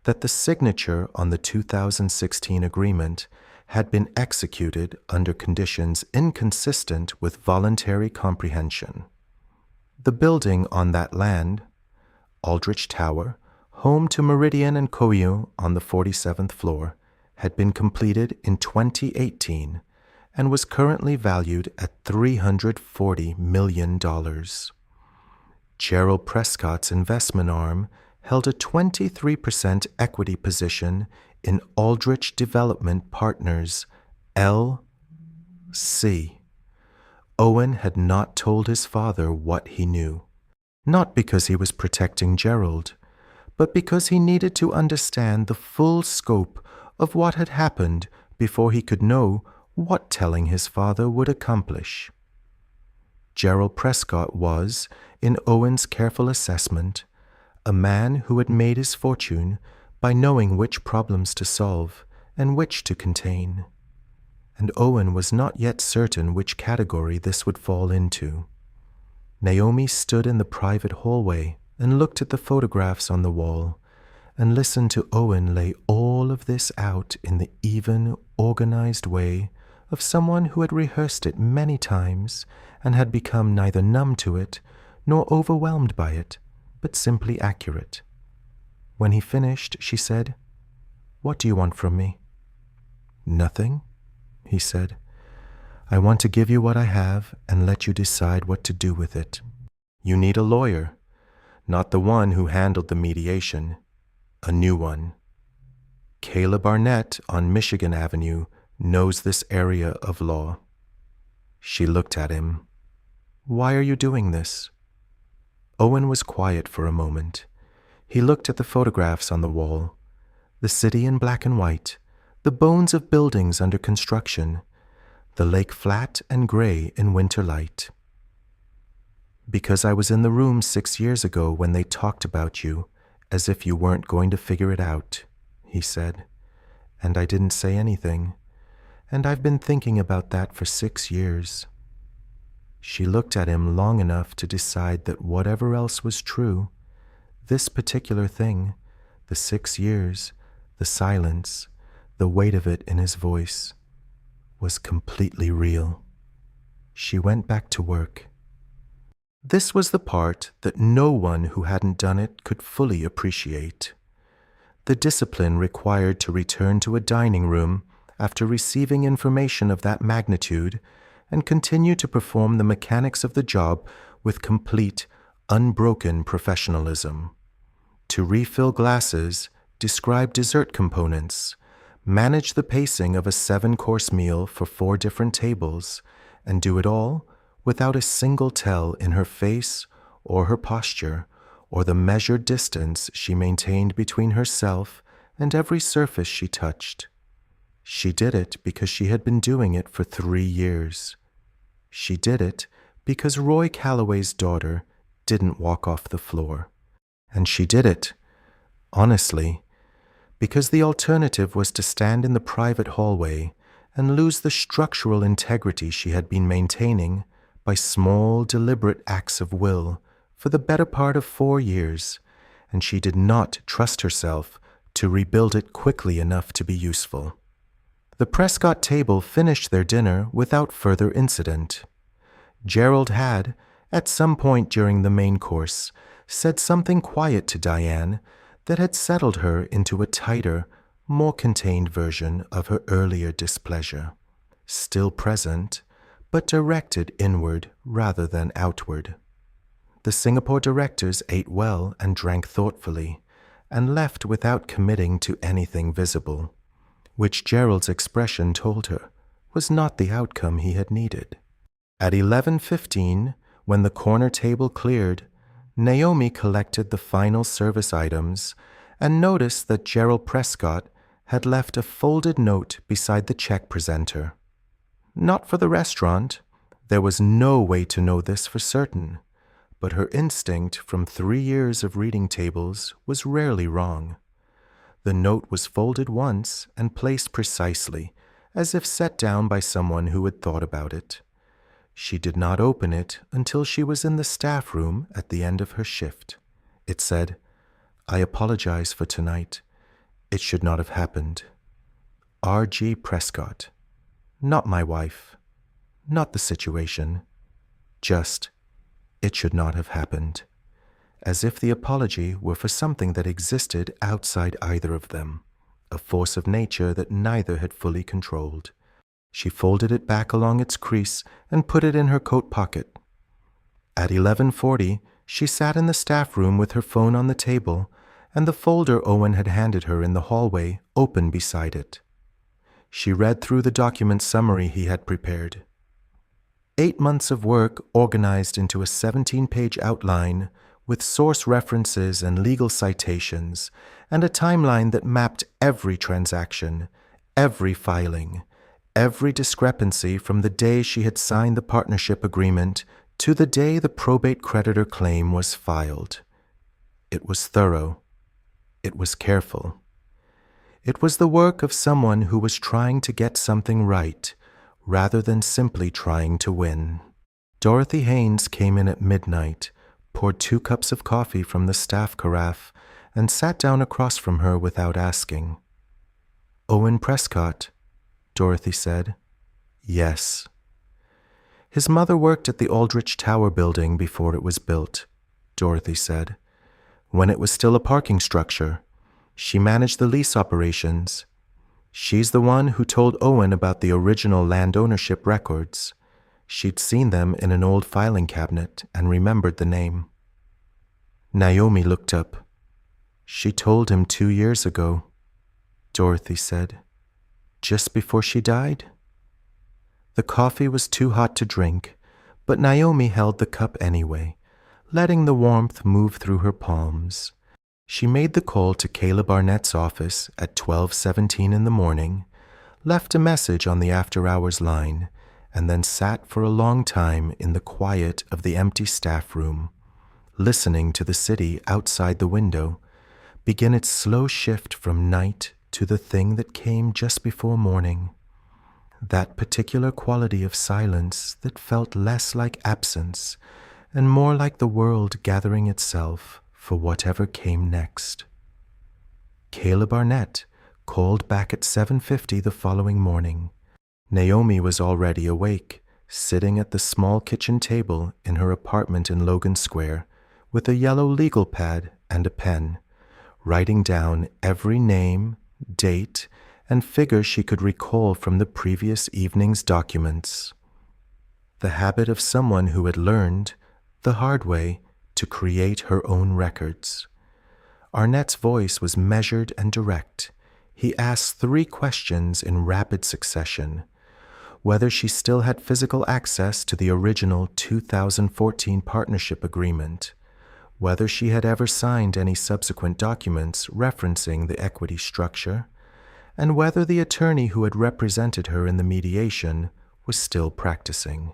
that the signature on the 2016 agreement had been executed under conditions inconsistent with voluntary comprehension. The building on that land, Aldrich Tower, home to Meridian Co on the 47th floor, had been completed in 2018 and was currently valued at $340 million. Gerald Prescott's investment arm held a 23% equity position in Aldrich Development Partners, LC. Owen had not told his father what he knew, not because he was protecting Gerald, but because he needed to understand the full scope of what had happened before he could know what telling his father would accomplish. Gerald Prescott was, in Owen's careful assessment, a man who had made his fortune by knowing which problems to solve and which to contain. And Owen was not yet certain which category this would fall into. Naomi stood in the private hallway and looked at the photographs on the wall and listened to Owen lay all of this out in the even, organized way of someone who had rehearsed it many times and had become neither numb to it nor overwhelmed by it, but simply accurate. When he finished, she said, "What do you want from me?" "Nothing," he said. "I want to give you what I have and let you decide what to do with it. You need a lawyer, not the one who handled the mediation, a new one. Kayla Barnett on Michigan Avenue knows this area of law. She looked at him. Why are you doing this? Owen was quiet for a moment. He looked at the photographs on the wall, the city in black and white, the bones of buildings under construction, the lake flat and gray in winter light. Because I was in the room 6 years ago when they talked about you, as if you weren't going to figure it out, he said. And I didn't say anything. And I've been thinking about that for 6 years. She looked at him long enough to decide that whatever else was true, this particular thing, the 6 years, the silence, the weight of it in his voice, was completely real. She went back to work. This was the part that no one who hadn't done it could fully appreciate. The discipline required to return to a dining room after receiving information of that magnitude and continue to perform the mechanics of the job with complete, unbroken professionalism. To refill glasses, describe dessert components, manage the pacing of a 7-course meal for 4 different tables, and do it all without a single tell in her face or her posture or the measured distance she maintained between herself and every surface she touched. She did it because she had been doing it for 3 years. She did it because Roy Calloway's daughter didn't walk off the floor. And she did it, honestly, because the alternative was to stand in the private hallway and lose the structural integrity she had been maintaining by small, deliberate acts of will for the better part of 4 years, and she did not trust herself to rebuild it quickly enough to be useful. The Prescott table finished their dinner without further incident. Gerald had, at some point during the main course, said something quiet to Diane that had settled her into a tighter, more contained version of her earlier displeasure, still present, but directed inward rather than outward. The Singapore directors ate well and drank thoughtfully, and left without committing to anything visible, which Gerald's expression told her was not the outcome he had needed. At 11:15, when the corner table cleared, Naomi collected the final service items and noticed that Gerald Prescott had left a folded note beside the check presenter. Not for the restaurant. There was no way to know this for certain, but her instinct from 3 years of reading tables was rarely wrong. The note was folded once and placed precisely, as if set down by someone who had thought about it. She did not open it until she was in the staff room at the end of her shift. It said, "I apologize for tonight. It should not have happened. R.G. Prescott. Not my wife. Not the situation. Just, it should not have happened." As if the apology were for something that existed outside either of them, a force of nature that neither had fully controlled. She folded it back along its crease and put it in her coat pocket. At 11:40, she sat in the staff room with her phone on the table and the folder Owen had handed her in the hallway open beside it. She read through the document summary he had prepared. 8 months of work organized into a 17-page outline with source references and legal citations, and a timeline that mapped every transaction, every filing, every discrepancy from the day she had signed the partnership agreement to the day the probate creditor claim was filed. It was thorough. It was careful. It was the work of someone who was trying to get something right, rather than simply trying to win. Dorothy Haynes came in at midnight, poured 2 cups of coffee from the staff carafe, and sat down across from her without asking. "Owen Prescott," Dorothy said. "Yes." "His mother worked at the Aldrich Tower building before it was built," Dorothy said. "When it was still a parking structure. She managed the lease operations. She's the one who told Owen about the original land ownership records. She'd seen them in an old filing cabinet and remembered the name." Naomi looked up. "She told him 2 years ago," Dorothy said. just before she died? The coffee was too hot to drink, but Naomi held the cup anyway, letting the warmth move through her palms. She made the call to Caleb Arnett's office at 12:17 in the morning, left a message on the after-hours line, and then sat for a long time in the quiet of the empty staff room, listening to the city outside the window begin its slow shift from night to the thing that came just before morning. That particular quality of silence that felt less like absence and more like the world gathering itself for whatever came next. Caleb Arnett called back at 7:50 the following morning. Naomi was already awake, sitting at the small kitchen table in her apartment in Logan Square with a yellow legal pad and a pen, writing down every name, date, and figure she could recall from the previous evening's documents. The habit of someone who had learned, the hard way, to create her own records. Arnett's voice was measured and direct. He asked 3 questions in rapid succession: whether she still had physical access to the original 2014 partnership agreement, whether she had ever signed any subsequent documents referencing the equity structure, and whether the attorney who had represented her in the mediation was still practicing.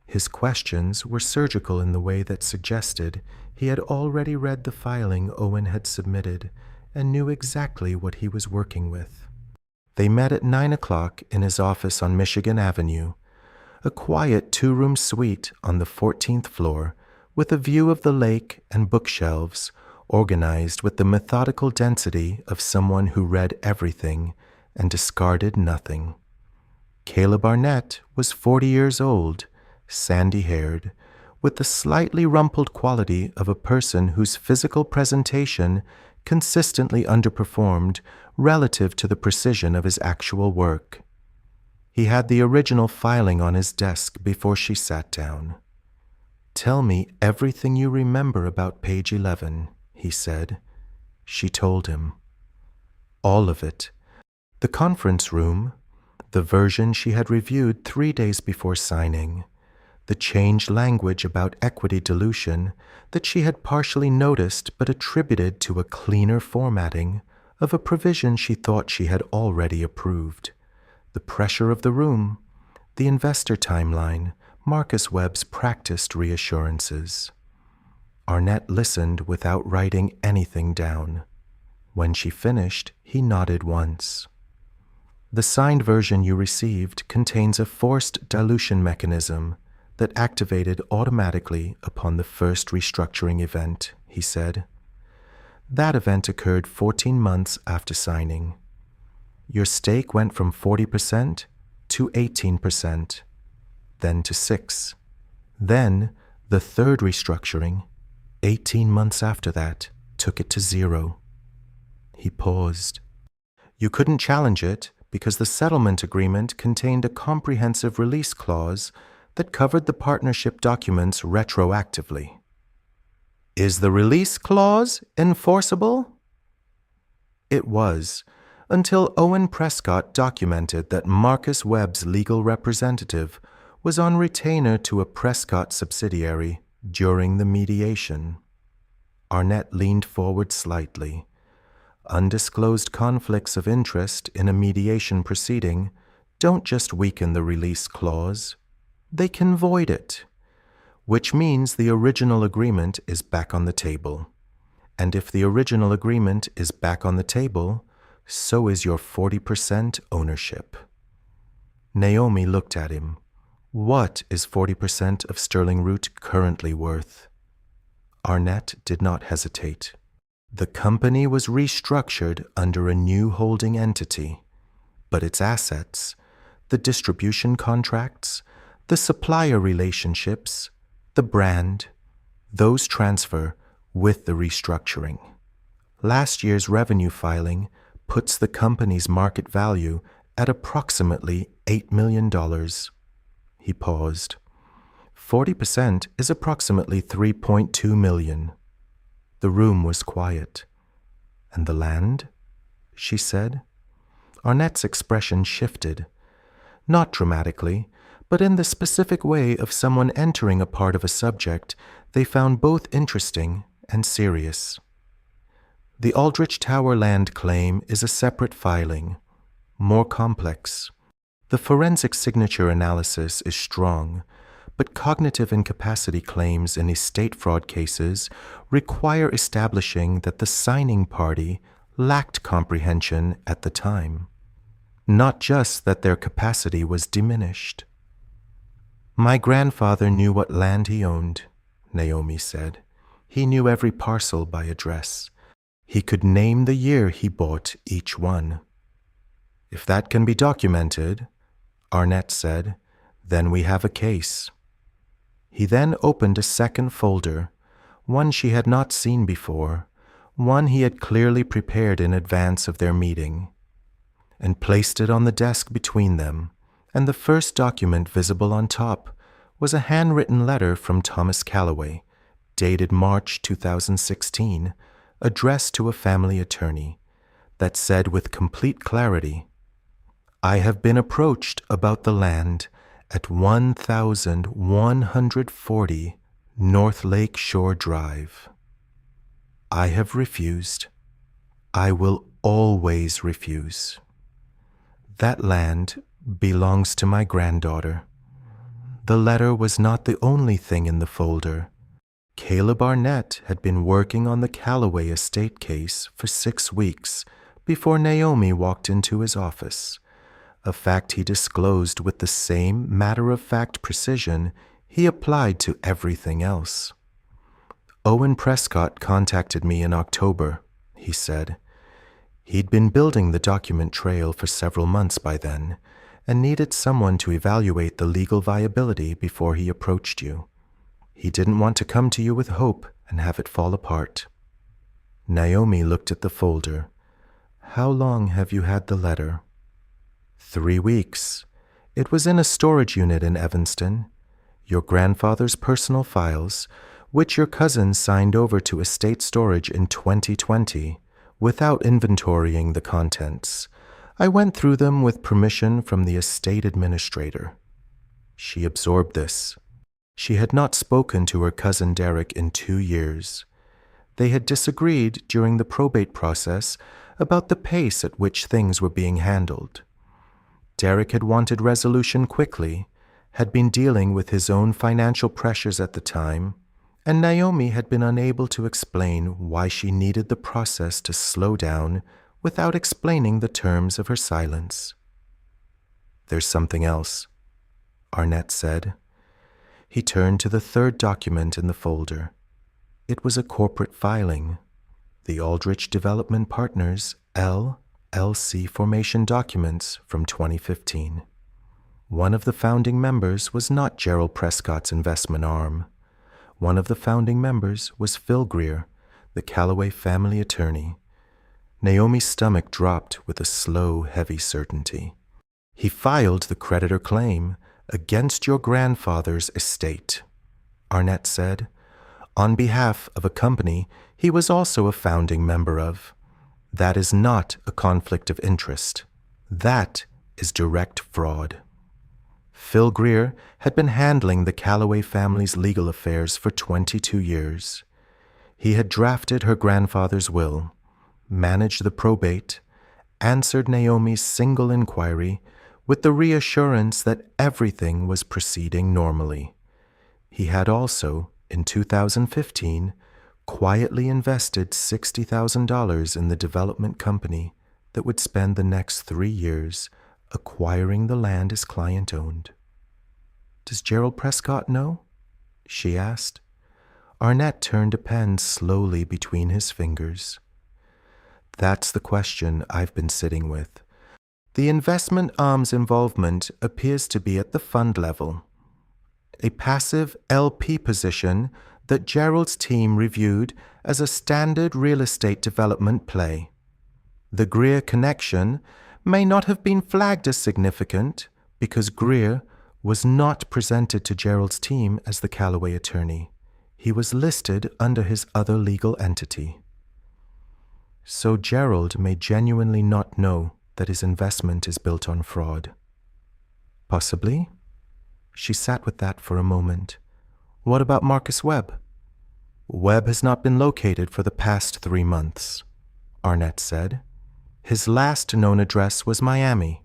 His questions were surgical in the way that suggested he had already read the filing Owen had submitted and knew exactly what he was working with. They met at 9 o'clock in his office on Michigan Avenue, a quiet 2-room suite on the 14th floor with a view of the lake and bookshelves organized with the methodical density of someone who read everything and discarded nothing. Caleb Arnett was 40 years old, sandy-haired, with the slightly rumpled quality of a person whose physical presentation consistently underperformed relative to the precision of his actual work. He had the original filing on his desk before she sat down. "Tell me everything you remember about page 11, he said. She told him. All of it. The conference room, the version she had reviewed 3 days before signing, the changed language about equity dilution that she had partially noticed but attributed to a cleaner formatting of a provision she thought she had already approved, the pressure of the room, the investor timeline, Marcus Webb's practiced reassurances. Arnett listened without writing anything down. When she finished, he nodded once. The signed version you received contains a forced dilution mechanism that activated automatically upon the first restructuring event, he said. That event occurred 14 months after signing. Your stake went from 40% to 18%, then to 6%. Then, the third restructuring, 18 months after that, took it to 0. He paused. You couldn't challenge it because the settlement agreement contained a comprehensive release clause that covered the partnership documents retroactively. Is the release clause enforceable? It was, until Owen Prescott documented that Marcus Webb's legal representative was on retainer to a Prescott subsidiary during the mediation. Arnett leaned forward slightly. Undisclosed conflicts of interest in a mediation proceeding don't just weaken the release clause. They can void it, which means the original agreement is back on the table. And if the original agreement is back on the table, so is your 40% ownership. Naomi looked at him. What is 40% of Sterling Root currently worth? Arnett did not hesitate. The company was restructured under a new holding entity, but its assets, the distribution contracts, the supplier relationships, the brand, those transfer with the restructuring. Last year's revenue filing puts the company's market value at approximately $8 million. He paused. 40% is approximately $3.2 million. The room was quiet. And the land? She said. Arnett's expression shifted. Not dramatically, but in the specific way of someone entering a part of a subject they found both interesting and serious. The Aldrich Tower land claim is a separate filing, more complex. The forensic signature analysis is strong, but cognitive incapacity claims in estate fraud cases require establishing that the signing party lacked comprehension at the time, not just that their capacity was diminished. My grandfather knew what land he owned, Naomi said. He knew every parcel by address. He could name the year he bought each one. If that can be documented, Arnett said, then we have a case. He then opened a second folder, one she had not seen before, one he had clearly prepared in advance of their meeting, and placed it on the desk between them, and the first document visible on top was a handwritten letter from Thomas Calloway, dated March 2016, addressed to a family attorney, that said with complete clarity, I have been approached about the land at 1140 North Lake Shore Drive. I have refused. I will always refuse. That land belongs to my granddaughter. The letter was not the only thing in the folder. Caleb Arnett had been working on the Calloway estate case for 6 weeks before Naomi walked into his office, a fact he disclosed with the same matter-of-fact precision he applied to everything else. Owen Prescott contacted me in October, he said. He'd been building the document trail for several months by then, and needed someone to evaluate the legal viability before he approached you. He didn't want to come to you with hope and have it fall apart. Naomi looked at the folder. How long have you had the letter? 3 weeks. It was in a storage unit in Evanston. Your grandfather's personal files, which your cousin signed over to estate storage in 2020, without inventorying the contents. I went through them with permission from the estate administrator. She absorbed this. She had not spoken to her cousin Derek in 2 years. They had disagreed during the probate process about the pace at which things were being handled. Derek had wanted resolution quickly, had been dealing with his own financial pressures at the time, and Naomi had been unable to explain why she needed the process to slow down without explaining the terms of her silence. There's something else, Arnett said. He turned to the third document in the folder. It was a corporate filing, the Aldrich Development Partners LLC formation documents from 2015. One of the founding members was not Gerald Prescott's investment arm. One of the founding members was Phil Greer, the Calloway family attorney. Naomi's stomach dropped with a slow, heavy certainty. He filed the creditor claim against your grandfather's estate, Arnett said, on behalf of a company he was also a founding member of. That is not a conflict of interest. That is direct fraud. Phil Greer had been handling the Calloway family's legal affairs for 22 years. He had drafted her grandfather's will, managed the probate, answered Naomi's single inquiry with the reassurance that everything was proceeding normally. He had also, in 2015, quietly invested $60,000 in the development company that would spend the next 3 years acquiring the land his client owned. Does Gerald Prescott know? She asked. Arnett turned a pen slowly between his fingers. That's the question I've been sitting with. The investment arm's involvement appears to be at the fund level. A passive LP position that Gerald's team reviewed as a standard real estate development play. The Greer connection may not have been flagged as significant because Greer was not presented to Gerald's team as the Calloway attorney. He was listed under his other legal entity. So Gerald may genuinely not know that his investment is built on fraud? Possibly. She sat with that for a moment. What about Marcus Webb? Webb has not been located for the past 3 months, Arnett said. His last known address was Miami.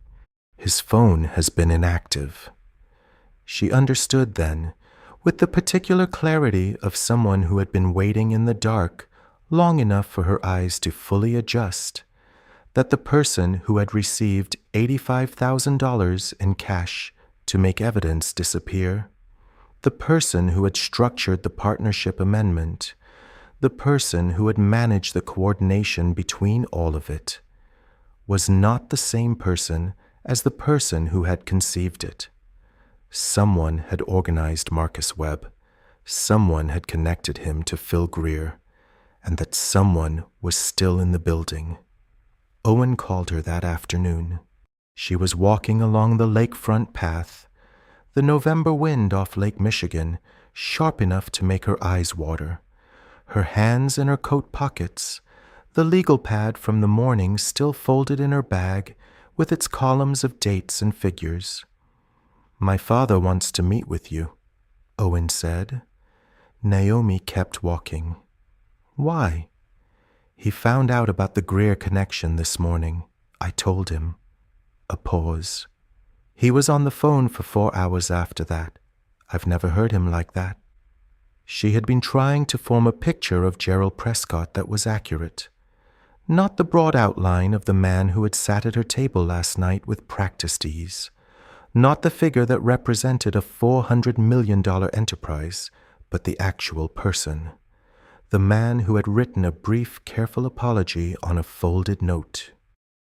His phone has been inactive. She understood then, with the particular clarity of someone who had been waiting in the dark long enough for her eyes to fully adjust, that the person who had received $85,000 in cash to make evidence disappear, the person who had structured the partnership amendment, the person who had managed the coordination between all of it, was not the same person as the person who had conceived it. Someone had organized Marcus Webb, someone had connected him to Phil Greer, and that someone was still in the building. Owen called her that afternoon. She was walking along the lakefront path, the November wind off Lake Michigan sharp enough to make her eyes water, her hands in her coat pockets, the legal pad from the morning still folded in her bag with its columns of dates and figures. "My father wants to meet with you," Owen said. Naomi kept walking. "Why?" "He found out about the Greer connection this morning. I told him." A pause. "He was on the phone for 4 hours after that. I've never heard him like that." She had been trying to form a picture of Gerald Prescott that was accurate. Not the broad outline of the man who had sat at her table last night with practiced ease. Not the figure that represented a $400 million enterprise, but the actual person. The man who had written a brief, careful apology on a folded note.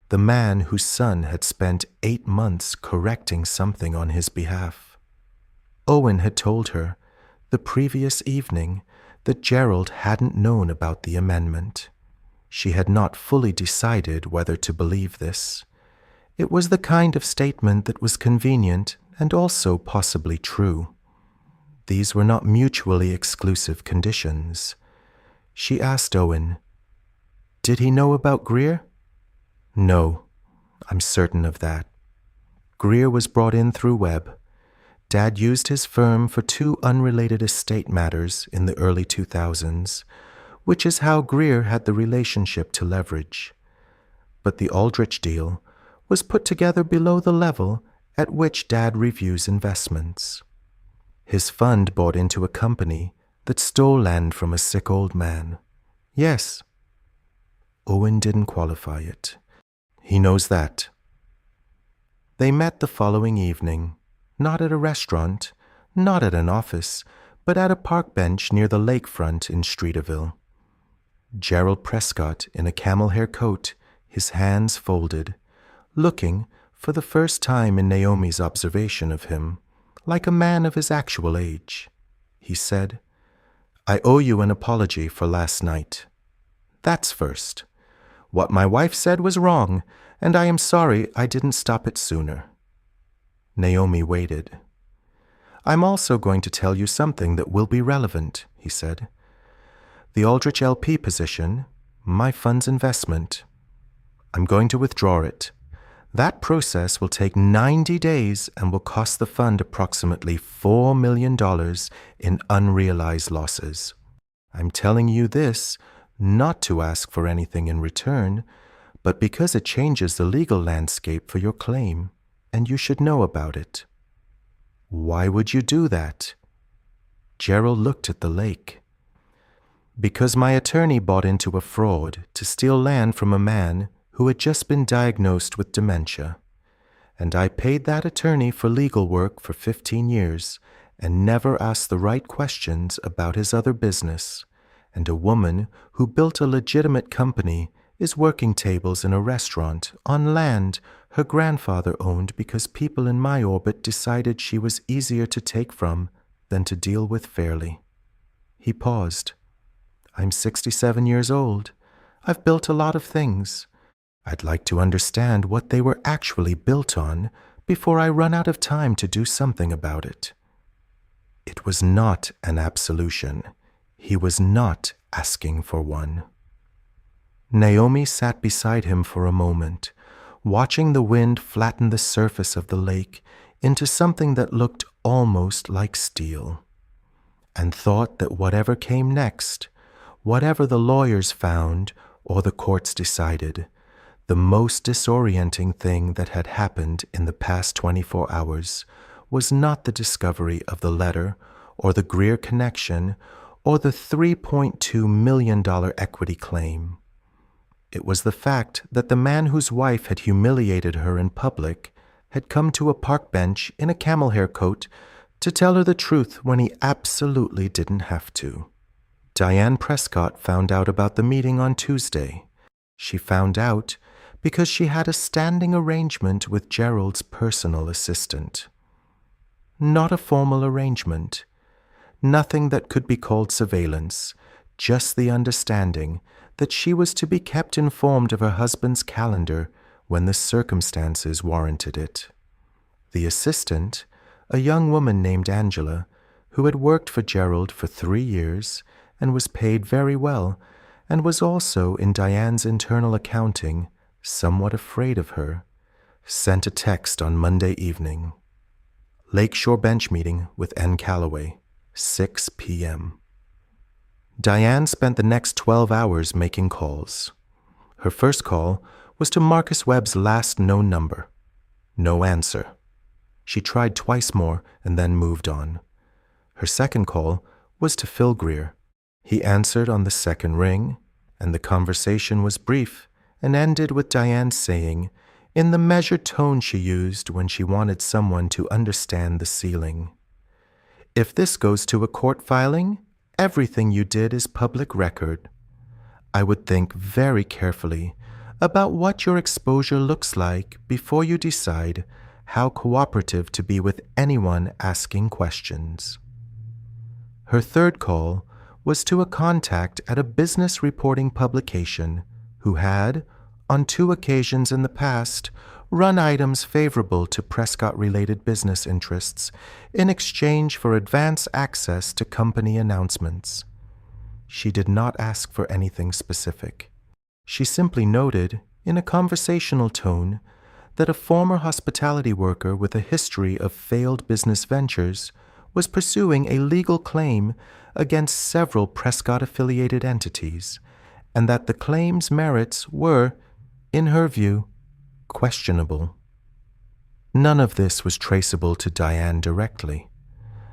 The man whose son had spent 8 months correcting something on his behalf. Owen had told her, the previous evening, that Gerald hadn't known about the amendment. She had not fully decided whether to believe this. It was the kind of statement that was convenient and also possibly true. These were not mutually exclusive conditions. She asked Owen, "Did he know about Greer?" "No, I'm certain of that. Greer was brought in through Webb. Dad used his firm for 2 unrelated estate matters in the early 2000s, which is how Greer had the relationship to leverage. But the Aldrich deal was put together below the level at which Dad reviews investments. His fund bought into a company that stole land from a sick old man. Yes." Owen didn't qualify it. "He knows that." They met the following evening, not at a restaurant, not at an office, but at a park bench near the lakefront in Streeterville. Gerald Prescott in a camel hair coat, his hands folded, looking, for the first time in Naomi's observation of him, like a man of his actual age. He said, "I owe you an apology for last night. That's first. What my wife said was wrong, and I am sorry I didn't stop it sooner." Naomi waited. "I'm also going to tell you something that will be relevant," he said. "The Aldrich LP position, my fund's investment, I'm going to withdraw it. That process will take 90 days and will cost the fund approximately $4 million in unrealized losses. I'm telling you this not to ask for anything in return, but because it changes the legal landscape for your claim, and you should know about it." "Why would you do that?" Gerald looked at the lake. "Because my attorney bought into a fraud to steal land from a man who had just been diagnosed with dementia, and I paid that attorney for legal work for 15 years and never asked the right questions about his other business, and a woman who built a legitimate company is working tables in a restaurant on land her grandfather owned because people in my orbit decided she was easier to take from than to deal with fairly." He paused. "I'm 67 years old. I've built a lot of things. I'd like to understand what they were actually built on before I run out of time to do something about it." It was not an absolution. He was not asking for one. Naomi sat beside him for a moment, watching the wind flatten the surface of the lake into something that looked almost like steel, and thought that whatever came next, whatever the lawyers found or the courts decided, the most disorienting thing that had happened in the past 24 hours was not the discovery of the letter or the Greer connection or the $3.2 million equity claim. It was the fact that the man whose wife had humiliated her in public had come to a park bench in a camel hair coat to tell her the truth when he absolutely didn't have to. Diane Prescott found out about the meeting on Tuesday. She found out because she had a standing arrangement with Gerald's personal assistant. Not a formal arrangement. Nothing that could be called surveillance, just the understanding that she was to be kept informed of her husband's calendar when the circumstances warranted it. The assistant, a young woman named Angela, who had worked for Gerald for 3 years and was paid very well, and was also in Diane's internal accounting, somewhat afraid of her, sent a text on Monday evening. Lakeshore bench meeting with N. Calloway, 6 p.m. Diane spent the next 12 hours making calls. Her first call was to Marcus Webb's last known number. No answer. She tried twice more and then moved on. Her second call was to Phil Greer. He answered on the second ring, and the conversation was brief and ended with Diane saying, in the measured tone she used when she wanted someone to understand the ceiling, "If this goes to a court filing, everything you did is public record. I would think very carefully about what your exposure looks like before you decide how cooperative to be with anyone asking questions." Her third call was to a contact at a business reporting publication who had, on 2 occasions in the past, run items favorable to Prescott-related business interests in exchange for advance access to company announcements. She did not ask for anything specific. She simply noted, in a conversational tone, that a former hospitality worker with a history of failed business ventures was pursuing a legal claim against several Prescott-affiliated entities, and that the claim's merits were, in her view, questionable. None of this was traceable to Diane directly.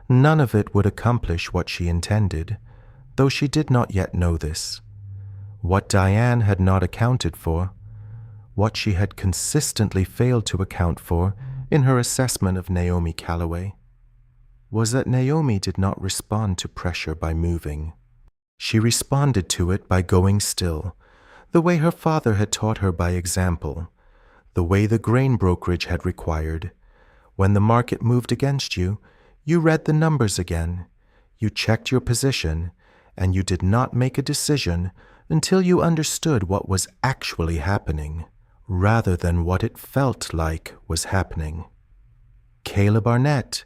None of it would accomplish what she intended, though she did not yet know this. What Diane had not accounted for, what she had consistently failed to account for in her assessment of Naomi Calloway, was that Naomi did not respond to pressure by moving. She responded to it by going still, the way her father had taught her by example, the way the grain brokerage had required. When the market moved against you, you read the numbers again, you checked your position, and you did not make a decision until you understood what was actually happening, rather than what it felt like was happening. Caleb Arnett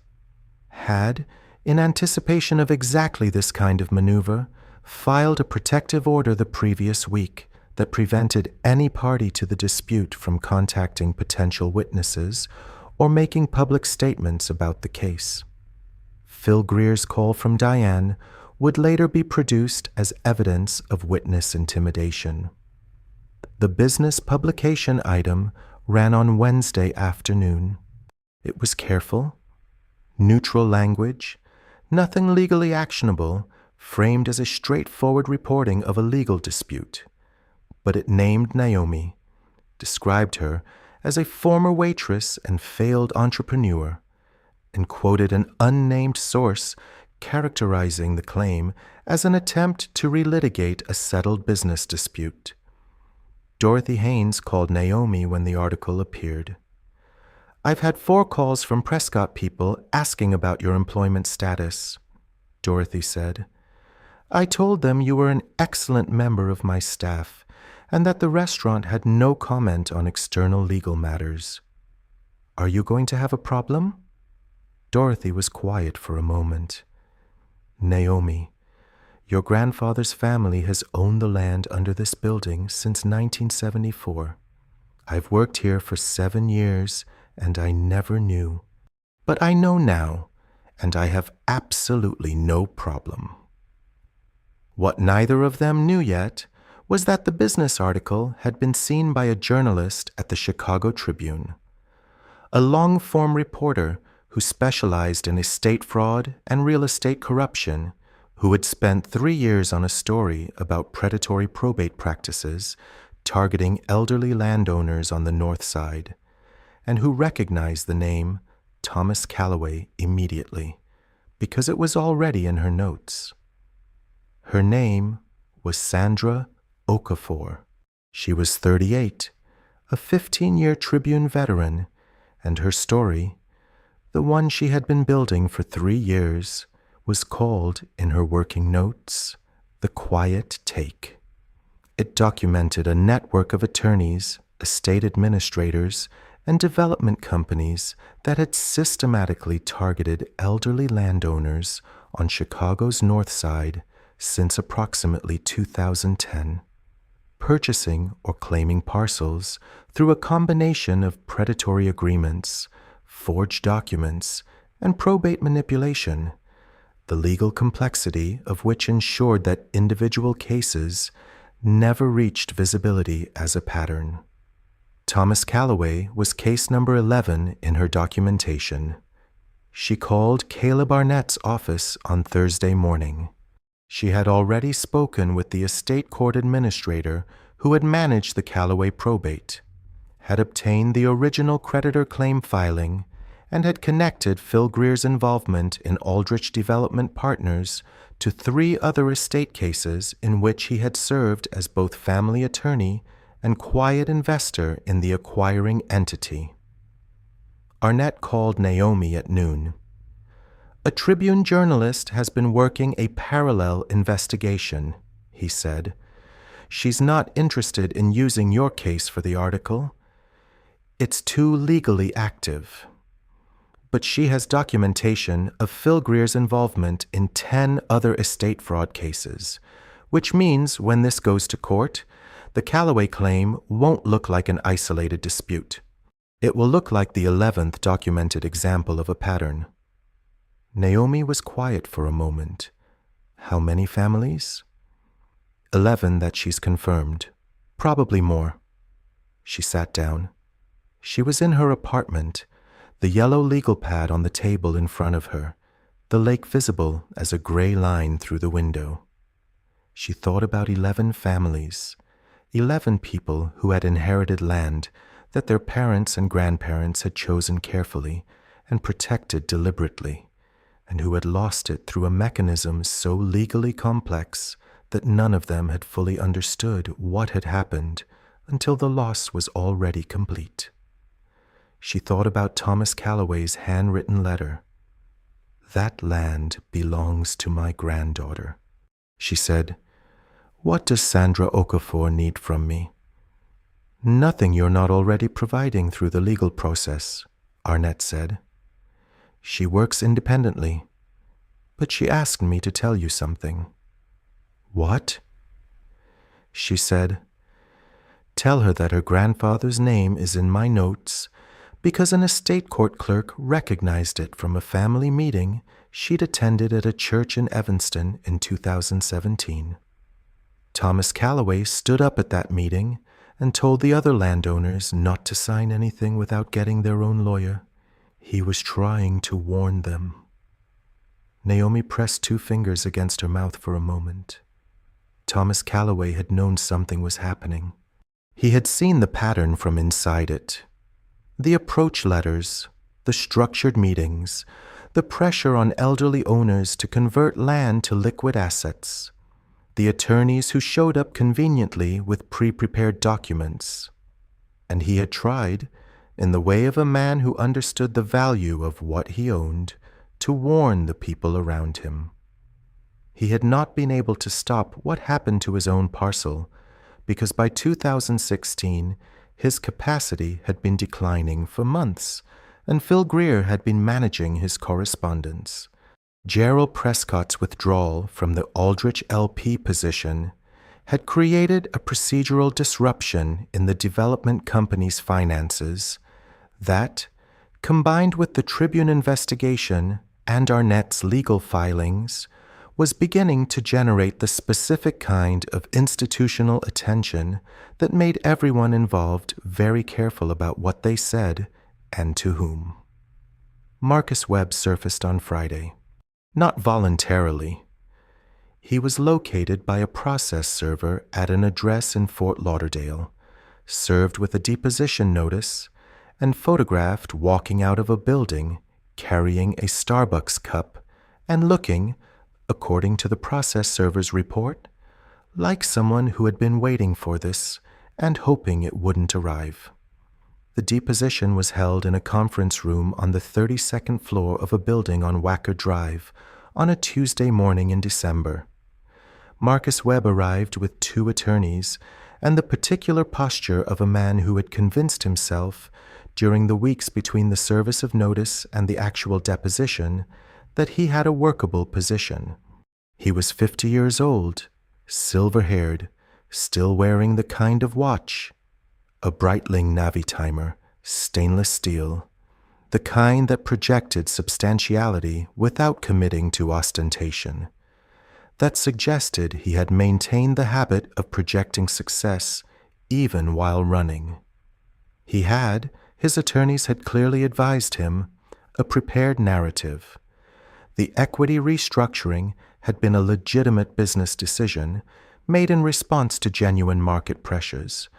had, in anticipation of exactly this kind of maneuver, filed a protective order the previous week that prevented any party to the dispute from contacting potential witnesses or making public statements about the case. Phil Greer's call from Diane would later be produced as evidence of witness intimidation. The business publication item ran on Wednesday afternoon. It was careful, neutral language, nothing legally actionable, framed as a straightforward reporting of a legal dispute. But it named Naomi, described her as a former waitress and failed entrepreneur, and quoted an unnamed source characterizing the claim as an attempt to relitigate a settled business dispute. Dorothy Haynes called Naomi when the article appeared. "I've had 4 calls from Prescott people asking about your employment status," Dorothy said. "I told them you were an excellent member of my staff and that the restaurant had no comment on external legal matters. Are you going to have a problem?" Dorothy was quiet for a moment. "Naomi, your grandfather's family has owned the land under this building since 1974. I've worked here for 7 years, and I never knew. But I know now, and I have absolutely no problem. What neither of them knew yet was that the business article had been seen by a journalist at the Chicago Tribune, a long-form reporter who specialized in estate fraud and real estate corruption, who had spent 3 years on a story about predatory probate practices targeting elderly landowners on the North Side, and who recognized the name Thomas Calloway immediately, because it was already in her notes. Her name was Sandra Okafor. She was 38, a 15-year Tribune veteran, and her story, the one she had been building for 3 years, was called, in her working notes, The Quiet Take. It documented a network of attorneys, estate administrators, and development companies that had systematically targeted elderly landowners on Chicago's North Side since approximately 2010, purchasing or claiming parcels through a combination of predatory agreements, forged documents, and probate manipulation, the legal complexity of which ensured that individual cases never reached visibility as a pattern. Thomas Calloway was case number 11 in her documentation. She called Caleb Arnett's office on Thursday morning. She had already spoken with the estate court administrator who had managed the Calloway probate, had obtained the original creditor claim filing, and had connected Phil Greer's involvement in Aldrich Development Partners to 3 other estate cases in which he had served as both family attorney and quiet investor in the acquiring entity. Arnett called Naomi at noon. "A Tribune journalist has been working a parallel investigation," he said. "She's not interested in using your case for the article. It's too legally active. But she has documentation of Phil Greer's involvement in 10 other estate fraud cases, which means when this goes to court, the Calloway claim won't look like an isolated dispute. It will look like the 11th documented example of a pattern." Naomi was quiet for a moment. "How many families?" 11 that she's confirmed. Probably more." She sat down. She was in her apartment, the yellow legal pad on the table in front of her, the lake visible as a gray line through the window. She thought about 11 families, 11 people who had inherited land that their parents and grandparents had chosen carefully and protected deliberately, and who had lost it through a mechanism so legally complex that none of them had fully understood what had happened until the loss was already complete. She thought about Thomas Calloway's handwritten letter. "That land belongs to my granddaughter," she said. "What does Sandra Okafor need from me?" "Nothing you're not already providing through the legal process," Arnett said. "She works independently, but she asked me to tell you something." "What?" She said, "Tell her that her grandfather's name is in my notes because an estate court clerk recognized it from a family meeting she'd attended at a church in Evanston in 2017. Thomas Calloway stood up at that meeting and told the other landowners not to sign anything without getting their own lawyer. He was trying to warn them." Naomi pressed 2 fingers against her mouth for a moment. Thomas Calloway had known something was happening. He had seen the pattern from inside it. The approach letters, the structured meetings, the pressure on elderly owners to convert land to liquid assets, the attorneys who showed up conveniently with pre-prepared documents. And he had tried, in the way of a man who understood the value of what he owned, to warn the people around him. He had not been able to stop what happened to his own parcel because by 2016, his capacity had been declining for months, and Phil Greer had been managing his correspondence. Diane Prescott's withdrawal from the Aldrich LP position had created a procedural disruption in the development company's finances that, combined with the Tribune investigation and Arnett's legal filings, was beginning to generate the specific kind of institutional attention that made everyone involved very careful about what they said and to whom. Marcus Webb surfaced on Friday, not voluntarily. He was located by a process server at an address in Fort Lauderdale, served with a deposition notice, and photographed walking out of a building carrying a Starbucks cup and looking, according to the process server's report, like someone who had been waiting for this and hoping it wouldn't arrive. The deposition was held in a conference room on the 32nd floor of a building on Wacker Drive on a Tuesday morning in December. Marcus Webb arrived with 2 attorneys and the particular posture of a man who had convinced himself, during the weeks between the service of notice and the actual deposition, that he had a workable position. He was 50 years old, silver-haired, still wearing the kind of watch, a Breitling Navitimer, stainless steel, the kind that projected substantiality without committing to ostentation, that suggested he had maintained the habit of projecting success even while running. He had, his attorneys had clearly advised him, a prepared narrative. The equity restructuring had been a legitimate business decision made in response to genuine market pressures.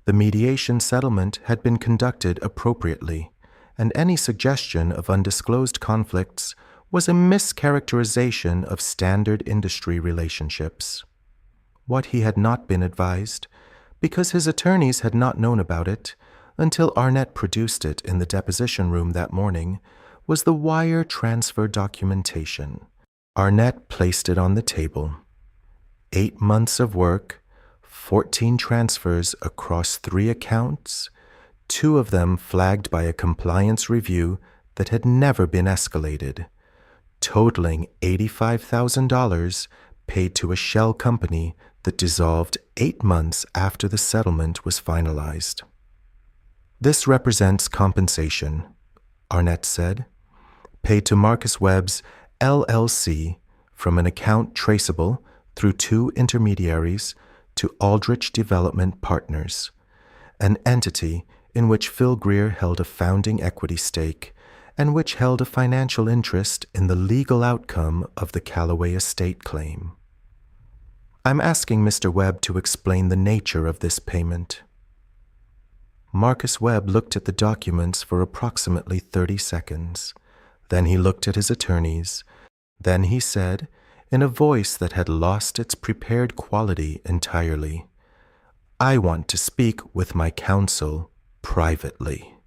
The mediation settlement had been conducted appropriately, and any suggestion of undisclosed conflicts was a mischaracterization of standard industry relationships. What he had not been advised, because his attorneys had not known about it until Arnett produced it in the deposition room that morning, was the wire transfer documentation. Arnett placed it on the table. 8 months of work, 14 transfers across 3 accounts, 2 of them flagged by a compliance review that had never been escalated, totaling $85,000 paid to a shell company that dissolved 8 months after the settlement was finalized. This represents compensation, Arnett said, paid to Marcus Webb's LLC from an account traceable through 2 intermediaries to Aldrich Development Partners, an entity in which Phil Greer held a founding equity stake and which held a financial interest in the legal outcome of the Callaway estate claim. I'm asking Mr. Webb to explain the nature of this payment. Marcus Webb looked at the documents for approximately 30 seconds. Then he looked at his attorneys. Then he said, in a voice that had lost its prepared quality entirely, "I want to speak with my counsel privately."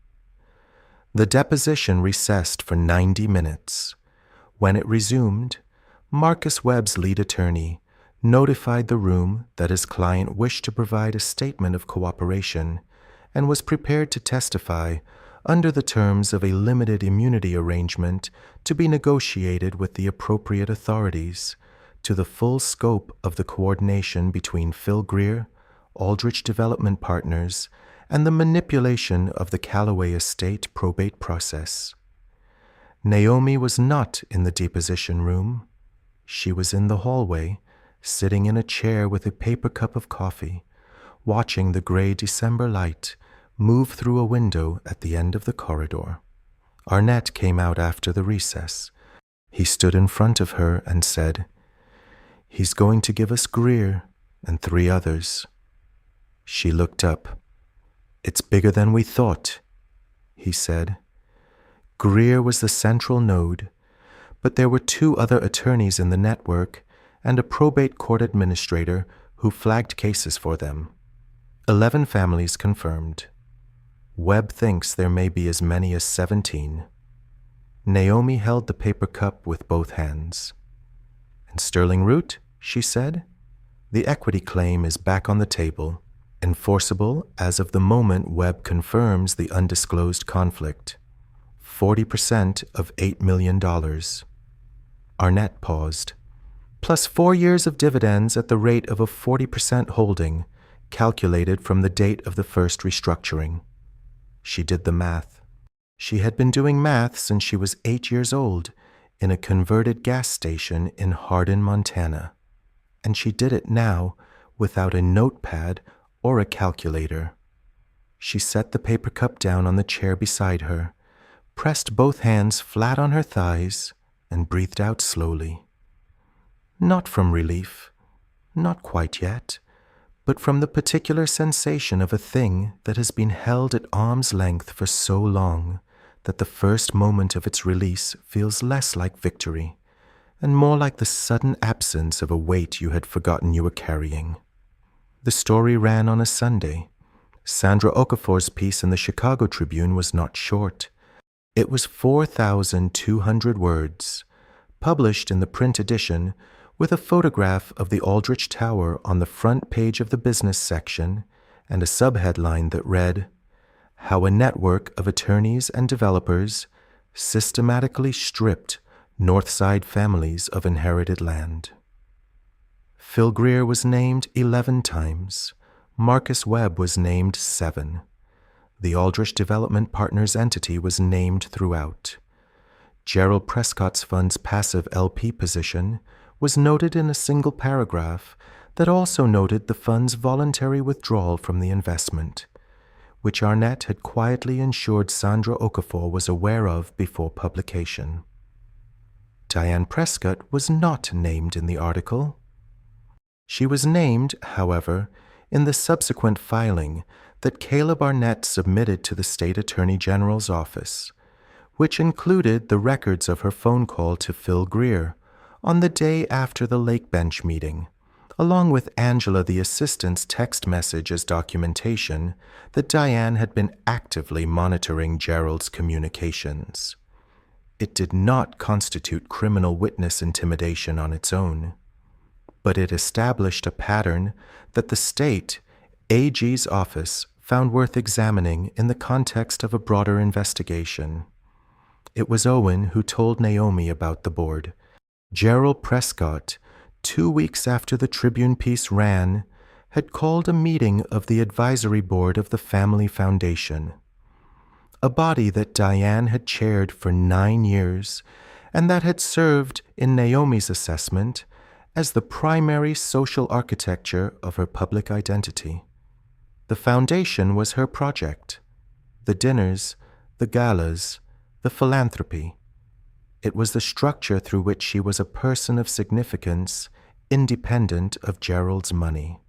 The deposition recessed for 90 minutes. When it resumed, Marcus Webb's lead attorney notified the room that his client wished to provide a statement of cooperation and was prepared to testify under the terms of a limited immunity arrangement to be negotiated with the appropriate authorities to the full scope of the coordination between Phil Greer, Aldrich Development Partners, and the manipulation of the Callaway estate probate process. Naomi was not in the deposition room. She was in the hallway, sitting in a chair with a paper cup of coffee, watching the gray December light move through a window at the end of the corridor. Arnett came out after the recess. He stood in front of her and said, "He's going to give us Greer and 3 others." She looked up. "It's bigger than we thought," he said. Greer was the central node, but there were 2 other attorneys in the network and a probate court administrator who flagged cases for them. 11 families confirmed. Webb thinks there may be as many as 17. Naomi held the paper cup with both hands. "And Sterling Root," she said, "the equity claim is back on the table, enforceable as of the moment Webb confirms the undisclosed conflict. 40% of $8 million. Arnett paused. plus 4 years of dividends at the rate of a 40% holding, calculated from the date of the first restructuring. She did the math. She had been doing math since she was 8 years old in a converted gas station in Hardin, Montana. And she did it now without a notepad or a calculator. She set the paper cup down on the chair beside her, pressed both hands flat on her thighs, and breathed out slowly. Not from relief, not quite yet, but from the particular sensation of a thing that has been held at arm's length for so long that the first moment of its release feels less like victory and more like the sudden absence of a weight you had forgotten you were carrying. The story ran on a Sunday. Sandra Okafor's piece in the Chicago Tribune was not short. It was 4,200 words, published in the print edition with a photograph of the Aldrich Tower on the front page of the business section and a subheadline that read, "How a Network of Attorneys and Developers Systematically Stripped Northside Families of Inherited Land." Phil Greer was named 11 times. Marcus Webb was named 7. The Aldrich Development Partners entity was named throughout. Gerald Prescott's fund's passive LP position was noted in a single paragraph that also noted the fund's voluntary withdrawal from the investment, which Arnett had quietly ensured Sandra Okafor was aware of before publication. Diane Prescott was not named in the article. She was named, however, in the subsequent filing that Caleb Arnett submitted to the State Attorney General's office, which included the records of her phone call to Phil Greer on the day after the Lake Bench meeting, along with Angela the assistant's text message as documentation that Diane had been actively monitoring Gerald's communications. It did not constitute criminal witness intimidation on its own, but it established a pattern that the state AG's office found worth examining in the context of a broader investigation. It was Owen who told Naomi about the board. Gerald Prescott, 2 weeks after the Tribune piece ran, had called a meeting of the advisory board of the Family Foundation, a body that Diane had chaired for 9 years and that had served, in Naomi's assessment, as the primary social architecture of her public identity. The foundation was her project. The dinners, the galas, the philanthropy. It was the structure through which she was a person of significance, independent of Gerald's money.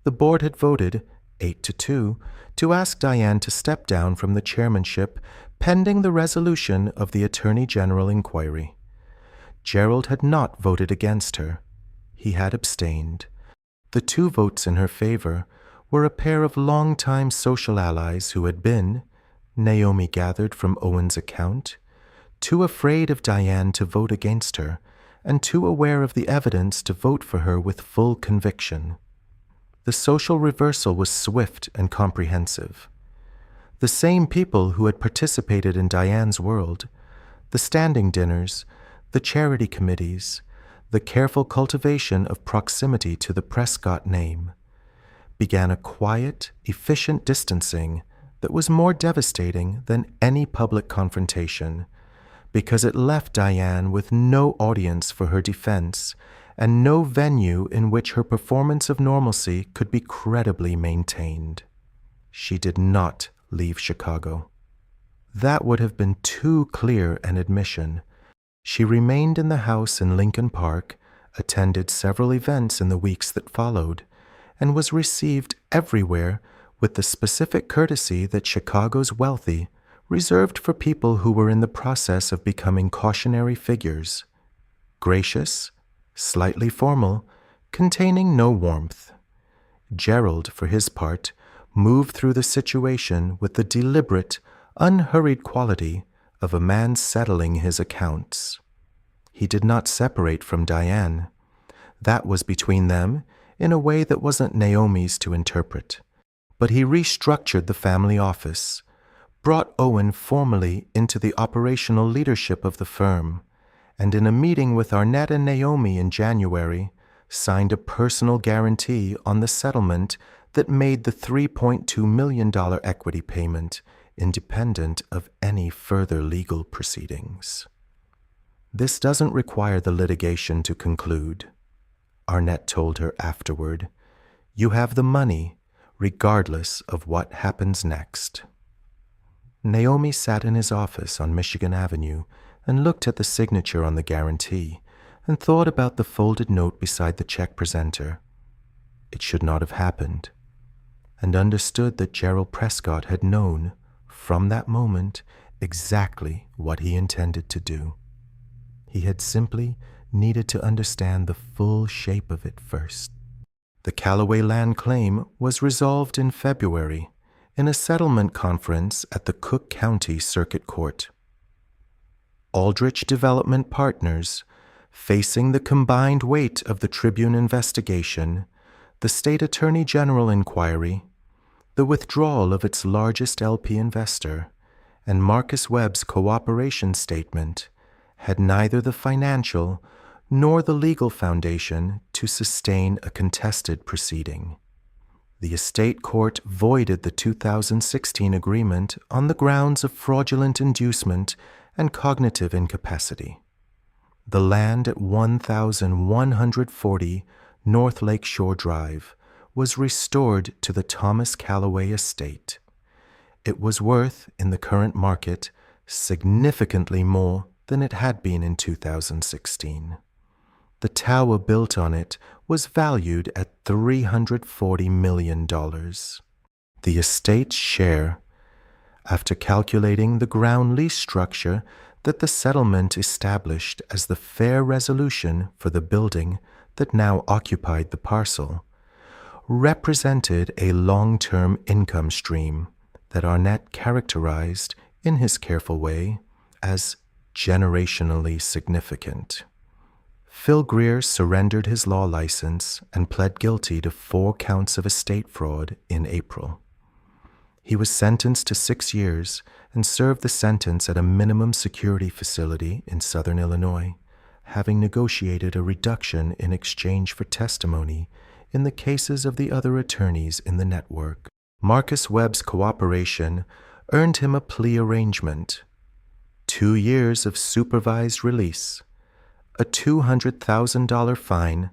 The board had voted, 8-2, to ask Diane to step down from the chairmanship pending the resolution of the Attorney General inquiry. Gerald had not voted against her. He had abstained. The 2 votes in her favor were a pair of longtime social allies who had been, Naomi gathered from Owen's account, too afraid of Diane to vote against her and too aware of the evidence to vote for her with full conviction. The social reversal was swift and comprehensive. The same people who had participated in Diane's world, the standing dinners, the charity committees, the careful cultivation of proximity to the Prescott name, began a quiet, efficient distancing that was more devastating than any public confrontation, because it left Diane with no audience for her defense and no venue in which her performance of normalcy could be credibly maintained. She did not leave Chicago. That would have been too clear an admission. She remained in the house in Lincoln Park, attended several events in the weeks that followed, and was received everywhere with the specific courtesy that Chicago's wealthy reserved for people who were in the process of becoming cautionary figures, gracious, slightly formal, containing no warmth. Gerald, for his part, moved through the situation with the deliberate, unhurried quality of a man settling his accounts. He did not separate from Diane. That was between them in a way that wasn't Naomi's to interpret. But he restructured the family office, brought Owen formally into the operational leadership of the firm, and in a meeting with Arnett and Naomi in January, signed a personal guarantee on the settlement that made the $3.2 million equity payment independent of any further legal proceedings. This doesn't require the litigation to conclude, Arnett told her afterward. You have the money, regardless of what happens next. Naomi sat in his office on Michigan Avenue and looked at the signature on the guarantee and thought about the folded note beside the check presenter. It should not have happened, and understood that Gerald Prescott had known, from that moment, exactly what he intended to do. He had simply needed to understand the full shape of it first. The Callaway land claim was resolved in February in a settlement conference at the Cook County Circuit Court. Aldrich Development Partners, facing the combined weight of the Tribune investigation, the State Attorney General inquiry, the withdrawal of its largest LP investor, and Marcus Webb's cooperation statement, had neither the financial nor the legal foundation to sustain a contested proceeding. The estate court voided the 2016 agreement on the grounds of fraudulent inducement and cognitive incapacity. The land at 1140 North Lake Shore Drive was restored to the Thomas Callaway estate. It was worth, in the current market, significantly more than it had been in 2016. The tower built on it was valued at $340 million. The estate's share, after calculating the ground lease structure that the settlement established as the fair resolution for the building that now occupied the parcel, represented a long-term income stream that Arnett characterized, in his careful way, as generationally significant. Phil Greer surrendered his law license and pled guilty to 4 counts of estate fraud in April. He was sentenced to 6 years and served the sentence at a minimum security facility in southern Illinois, having negotiated a reduction in exchange for testimony in the cases of the other attorneys in the network. Marcus Webb's cooperation earned him a plea arrangement, 2 years of supervised release, a $200,000 fine,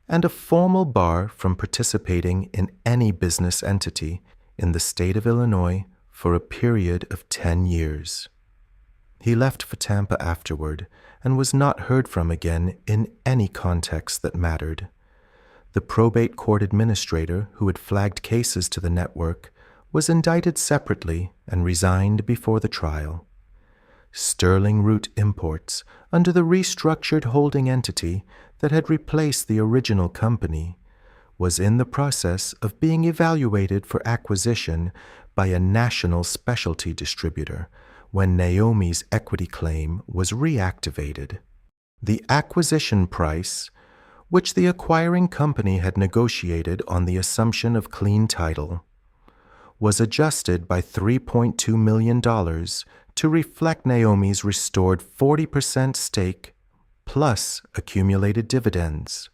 and a formal bar from participating in any business entity in the state of Illinois for a period of 10 years. He left for Tampa afterward and was not heard from again in any context that mattered. The probate court administrator who had flagged cases to the network was indicted separately and resigned before the trial. Sterling Root Imports, under the restructured holding entity that had replaced the original company, was in the process of being evaluated for acquisition by a national specialty distributor when Naomi's equity claim was reactivated. The acquisition price, which the acquiring company had negotiated on the assumption of clean title, was adjusted by $3.2 million to reflect Naomi's restored 40% stake plus accumulated dividends.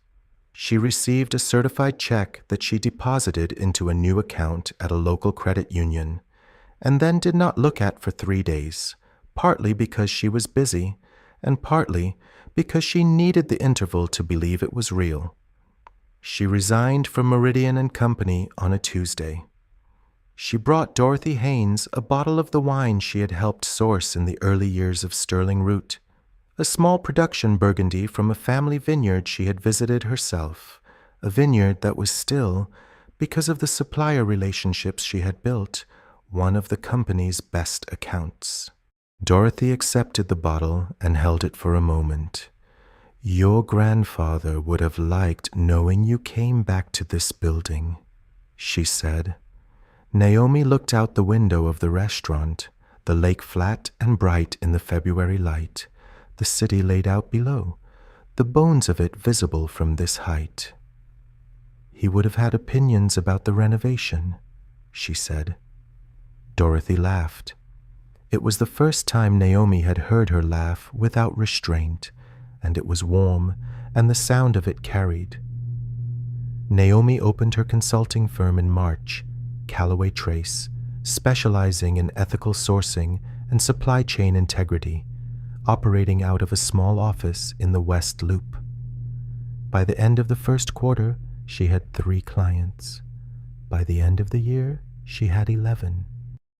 She received a certified check that she deposited into a new account at a local credit union and then did not look at for 3 days, partly because she was busy and partly because she needed the interval to believe it was real. She resigned from Meridian Company on a Tuesday. She brought Dorothy Haynes a bottle of the wine she had helped source in the early years of Sterling Root, a small production Burgundy from a family vineyard she had visited herself, a vineyard that was still, because of the supplier relationships she had built, one of the company's best accounts. Dorothy accepted the bottle and held it for a moment. "Your grandfather would have liked knowing you came back to this building," she said. Naomi looked out the window of the restaurant, the lake flat and bright in the February light, the city laid out below, the bones of it visible from this height. "He would have had opinions about the renovation," she said. Dorothy laughed. It was the first time Naomi had heard her laugh without restraint, and it was warm, and the sound of it carried. Naomi opened her consulting firm in March, Callaway Trace, specializing in ethical sourcing and supply chain integrity, operating out of a small office in the West Loop. By the end of the first quarter, she had 3 clients. By the end of the year, she had 11.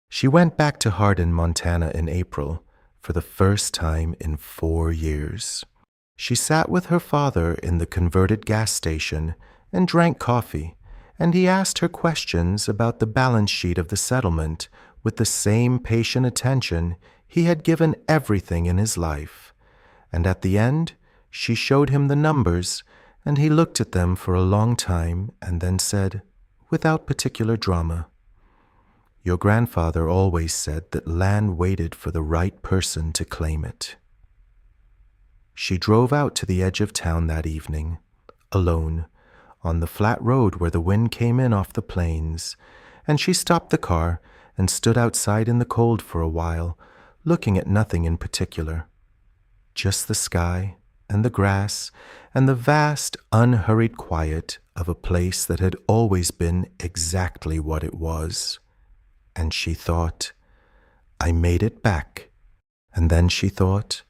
She went back to Hardin, Montana in April, for the first time in 4 years. She sat with her father in the converted gas station and drank coffee, and he asked her questions about the balance sheet of the settlement with the same patient attention he had given everything in his life. And at the end, she showed him the numbers, and he looked at them for a long time and then said, without particular drama, "Your grandfather always said that land waited for the right person to claim it." She drove out to the edge of town that evening, alone, on the flat road where the wind came in off the plains, and she stopped the car and stood outside in the cold for a while, looking at nothing in particular. Just the sky and the grass and the vast, unhurried quiet of a place that had always been exactly what it was. And she thought, I made it back. And then she thought,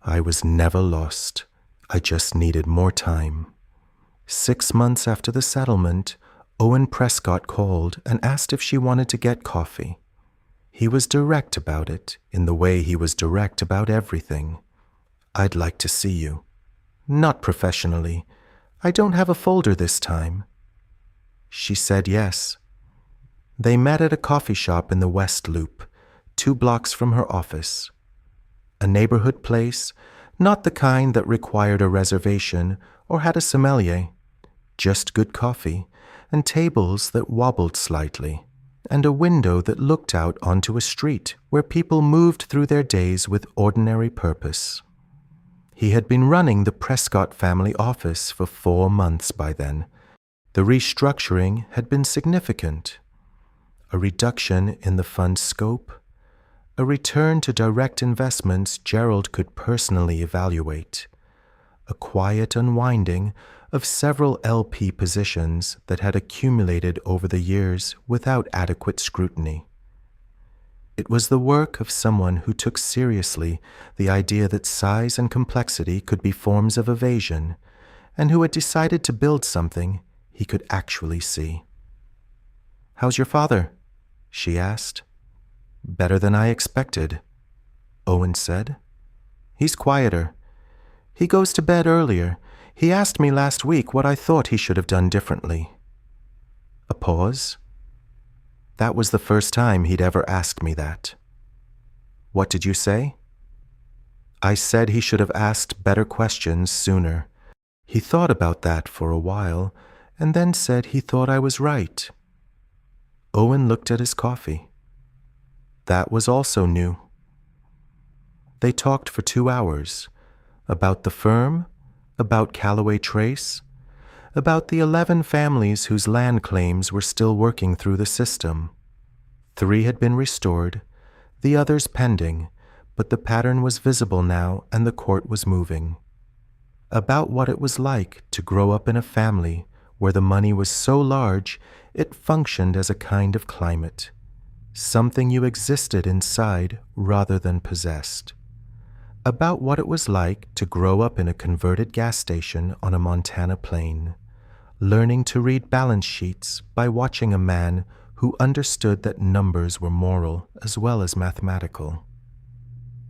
I was never lost. I just needed more time. 6 months after the settlement, Owen Prescott called and asked if she wanted to get coffee. He was direct about it, in the way he was direct about everything. I'd like to see you. Not professionally. I don't have a folder this time. She said yes. They met at a coffee shop in the West Loop, 2 blocks from her office. A neighborhood place, not the kind that required a reservation or had a sommelier. Just good coffee, and tables that wobbled slightly, and a window that looked out onto a street where people moved through their days with ordinary purpose. He had been running the Prescott family office for 4 months by then. The restructuring had been significant. A reduction in the fund's scope, a return to direct investments Gerald could personally evaluate, a quiet unwinding of several LP positions that had accumulated over the years without adequate scrutiny. It was the work of someone who took seriously the idea that size and complexity could be forms of evasion, and who had decided to build something he could actually see. "How's your father?" she asked. "Better than I expected," Owen said. "He's quieter. He goes to bed earlier. He asked me last week what I thought he should have done differently." A pause. That was the first time he'd ever asked me that. "What did you say?" I said he should have asked better questions sooner. He thought about that for a while, and then said he thought I was right. Owen looked at his coffee. That was also new. They talked for 2 hours, about the firm, about Callaway Trace, about the 11 families whose land claims were still working through the system. 3 had been restored, the others pending, but the pattern was visible now and the court was moving. About what it was like to grow up in a family where the money was so large it functioned as a kind of climate, something you existed inside rather than possessed. About what it was like to grow up in a converted gas station on a Montana plain, learning to read balance sheets by watching a man who understood that numbers were moral as well as mathematical.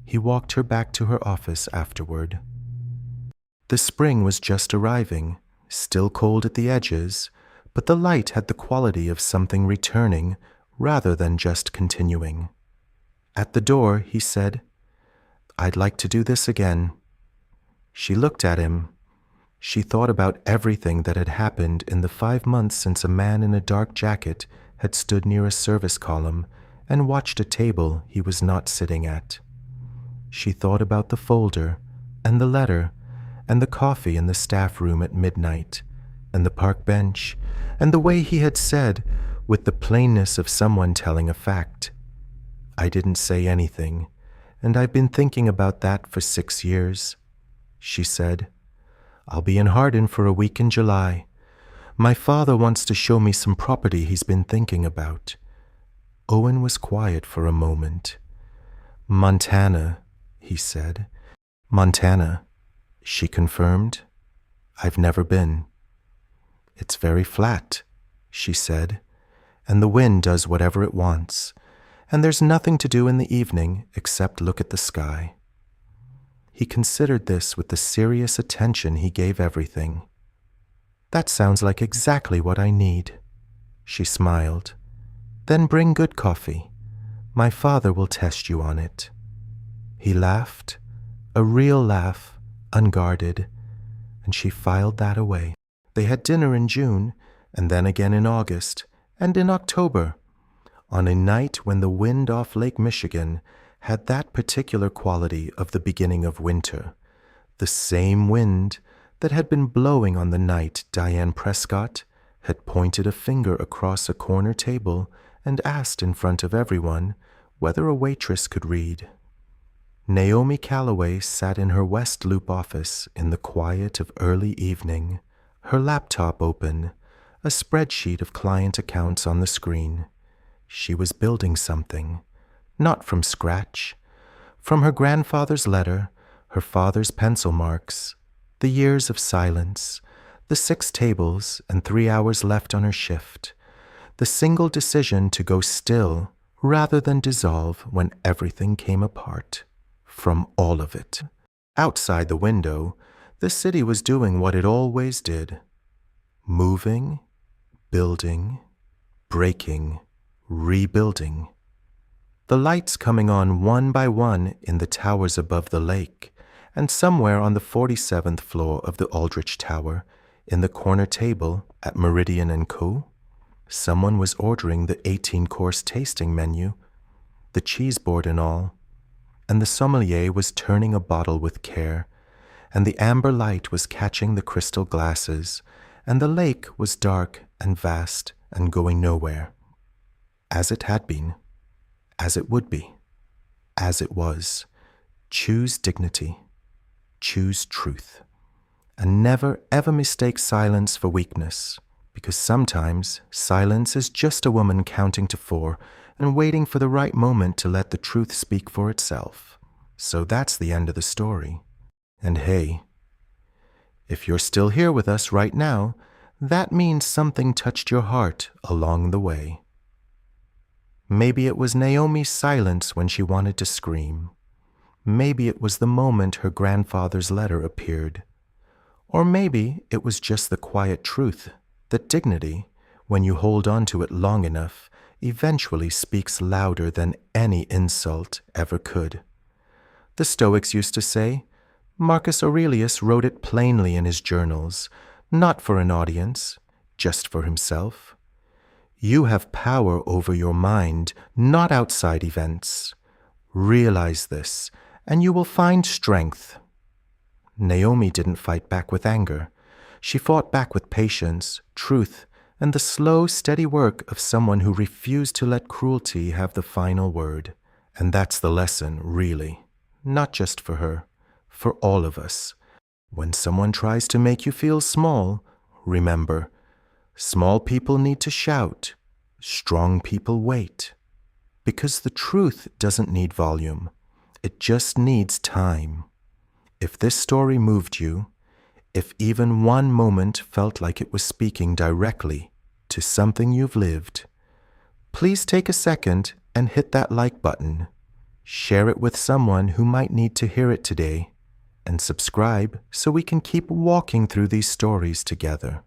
He walked her back to her office afterward. The spring was just arriving, still cold at the edges, but the light had the quality of something returning rather than just continuing. At the door, he said, "I'd like to do this again." She looked at him. She thought about everything that had happened in the 5 months since a man in a dark jacket had stood near a service column and watched a table he was not sitting at. She thought about the folder and the letter and the coffee in the staff room at midnight and the park bench and the way he had said, with the plainness of someone telling a fact, "I didn't say anything, and I've been thinking about that for 6 years." she said. "I'll be in Hardin for a week in July. My father wants to show me some property he's been thinking about." Owen was quiet for a moment. "Montana," he said. "Montana," she confirmed. "I've never been." "It's very flat," she said, "and the wind does whatever it wants, and there's nothing to do in the evening except look at the sky." He considered this with the serious attention he gave everything. "That sounds like exactly what I need," she smiled. "Then bring good coffee. My father will test you on it." He laughed, a real laugh, unguarded, and she filed that away. They had dinner in June, and then again in August, and in October, on a night when the wind off Lake Michigan had that particular quality of the beginning of winter, the same wind that had been blowing on the night Diane Prescott had pointed a finger across a corner table and asked in front of everyone whether a waitress could read. Naomi Calloway sat in her West Loop office in the quiet of early evening, her laptop open, a spreadsheet of client accounts on the screen. She was building something, not from scratch. From her grandfather's letter, her father's pencil marks, the years of silence, the 6 tables and 3 hours left on her shift, the single decision to go still rather than dissolve when everything came apart. From all of it. Outside the window, the city was doing what it always did. Moving, building, breaking, rebuilding. The lights coming on one by one in the towers above the lake, and somewhere on the 47th floor of the Aldrich Tower, in the corner table at Meridian Co, someone was ordering the 18-course tasting menu, the cheese board and all, and the sommelier was turning a bottle with care, and the amber light was catching the crystal glasses, and the lake was dark and vast and going nowhere. As it had been, as it would be, as it was. Choose dignity, choose truth, and never ever mistake silence for weakness, because sometimes silence is just a woman counting to 4 and waiting for the right moment to let the truth speak for itself. So that's the end of the story. And hey, if you're still here with us right now, that means something touched your heart along the way. Maybe it was Naomi's silence when she wanted to scream. Maybe it was the moment her grandfather's letter appeared. Or maybe it was just the quiet truth that dignity, when you hold on to it long enough, eventually speaks louder than any insult ever could. The Stoics used to say, Marcus Aurelius wrote it plainly in his journals, not for an audience, just for himself. You have power over your mind, not outside events. Realize this, and you will find strength. Naomi didn't fight back with anger. She fought back with patience, truth, and the slow, steady work of someone who refused to let cruelty have the final word. And that's the lesson, really. Not just for her, for all of us. When someone tries to make you feel small, remember, small people need to shout, strong people wait. Because the truth doesn't need volume, it just needs time. If this story moved you, if even one moment felt like it was speaking directly to something you've lived, please take a second and hit that like button. Share it with someone who might need to hear it today, and subscribe so we can keep walking through these stories together.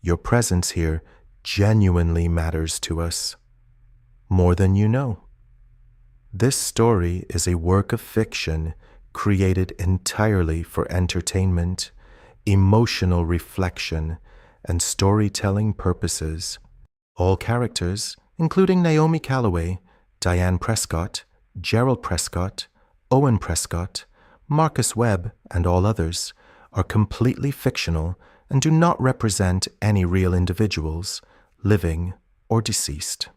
Your presence here genuinely matters to us, more than you know. This story is a work of fiction created entirely for entertainment, emotional reflection, and storytelling purposes. All characters, including Naomi Calloway, Diane Prescott, Gerald Prescott, Owen Prescott, Marcus Webb, and all others, are completely fictional and do not represent any real individuals, living or deceased.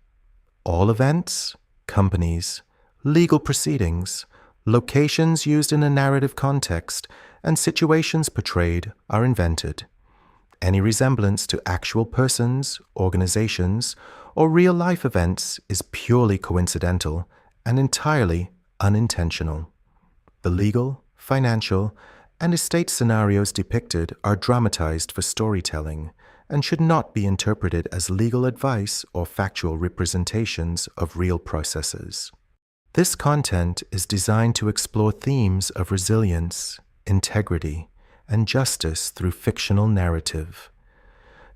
All events, companies, legal proceedings, Locations used in a narrative context and situations portrayed are invented. Any resemblance to actual persons, organizations, or real-life events is purely coincidental and entirely unintentional. The legal, financial, and estate scenarios depicted are dramatized for storytelling and should not be interpreted as legal advice or factual representations of real processes. This content is designed to explore themes of resilience, integrity, and justice through fictional narrative,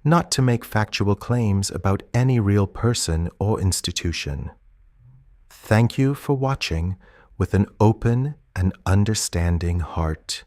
not to make factual claims about any real person or institution. Thank you for watching with an open and understanding heart.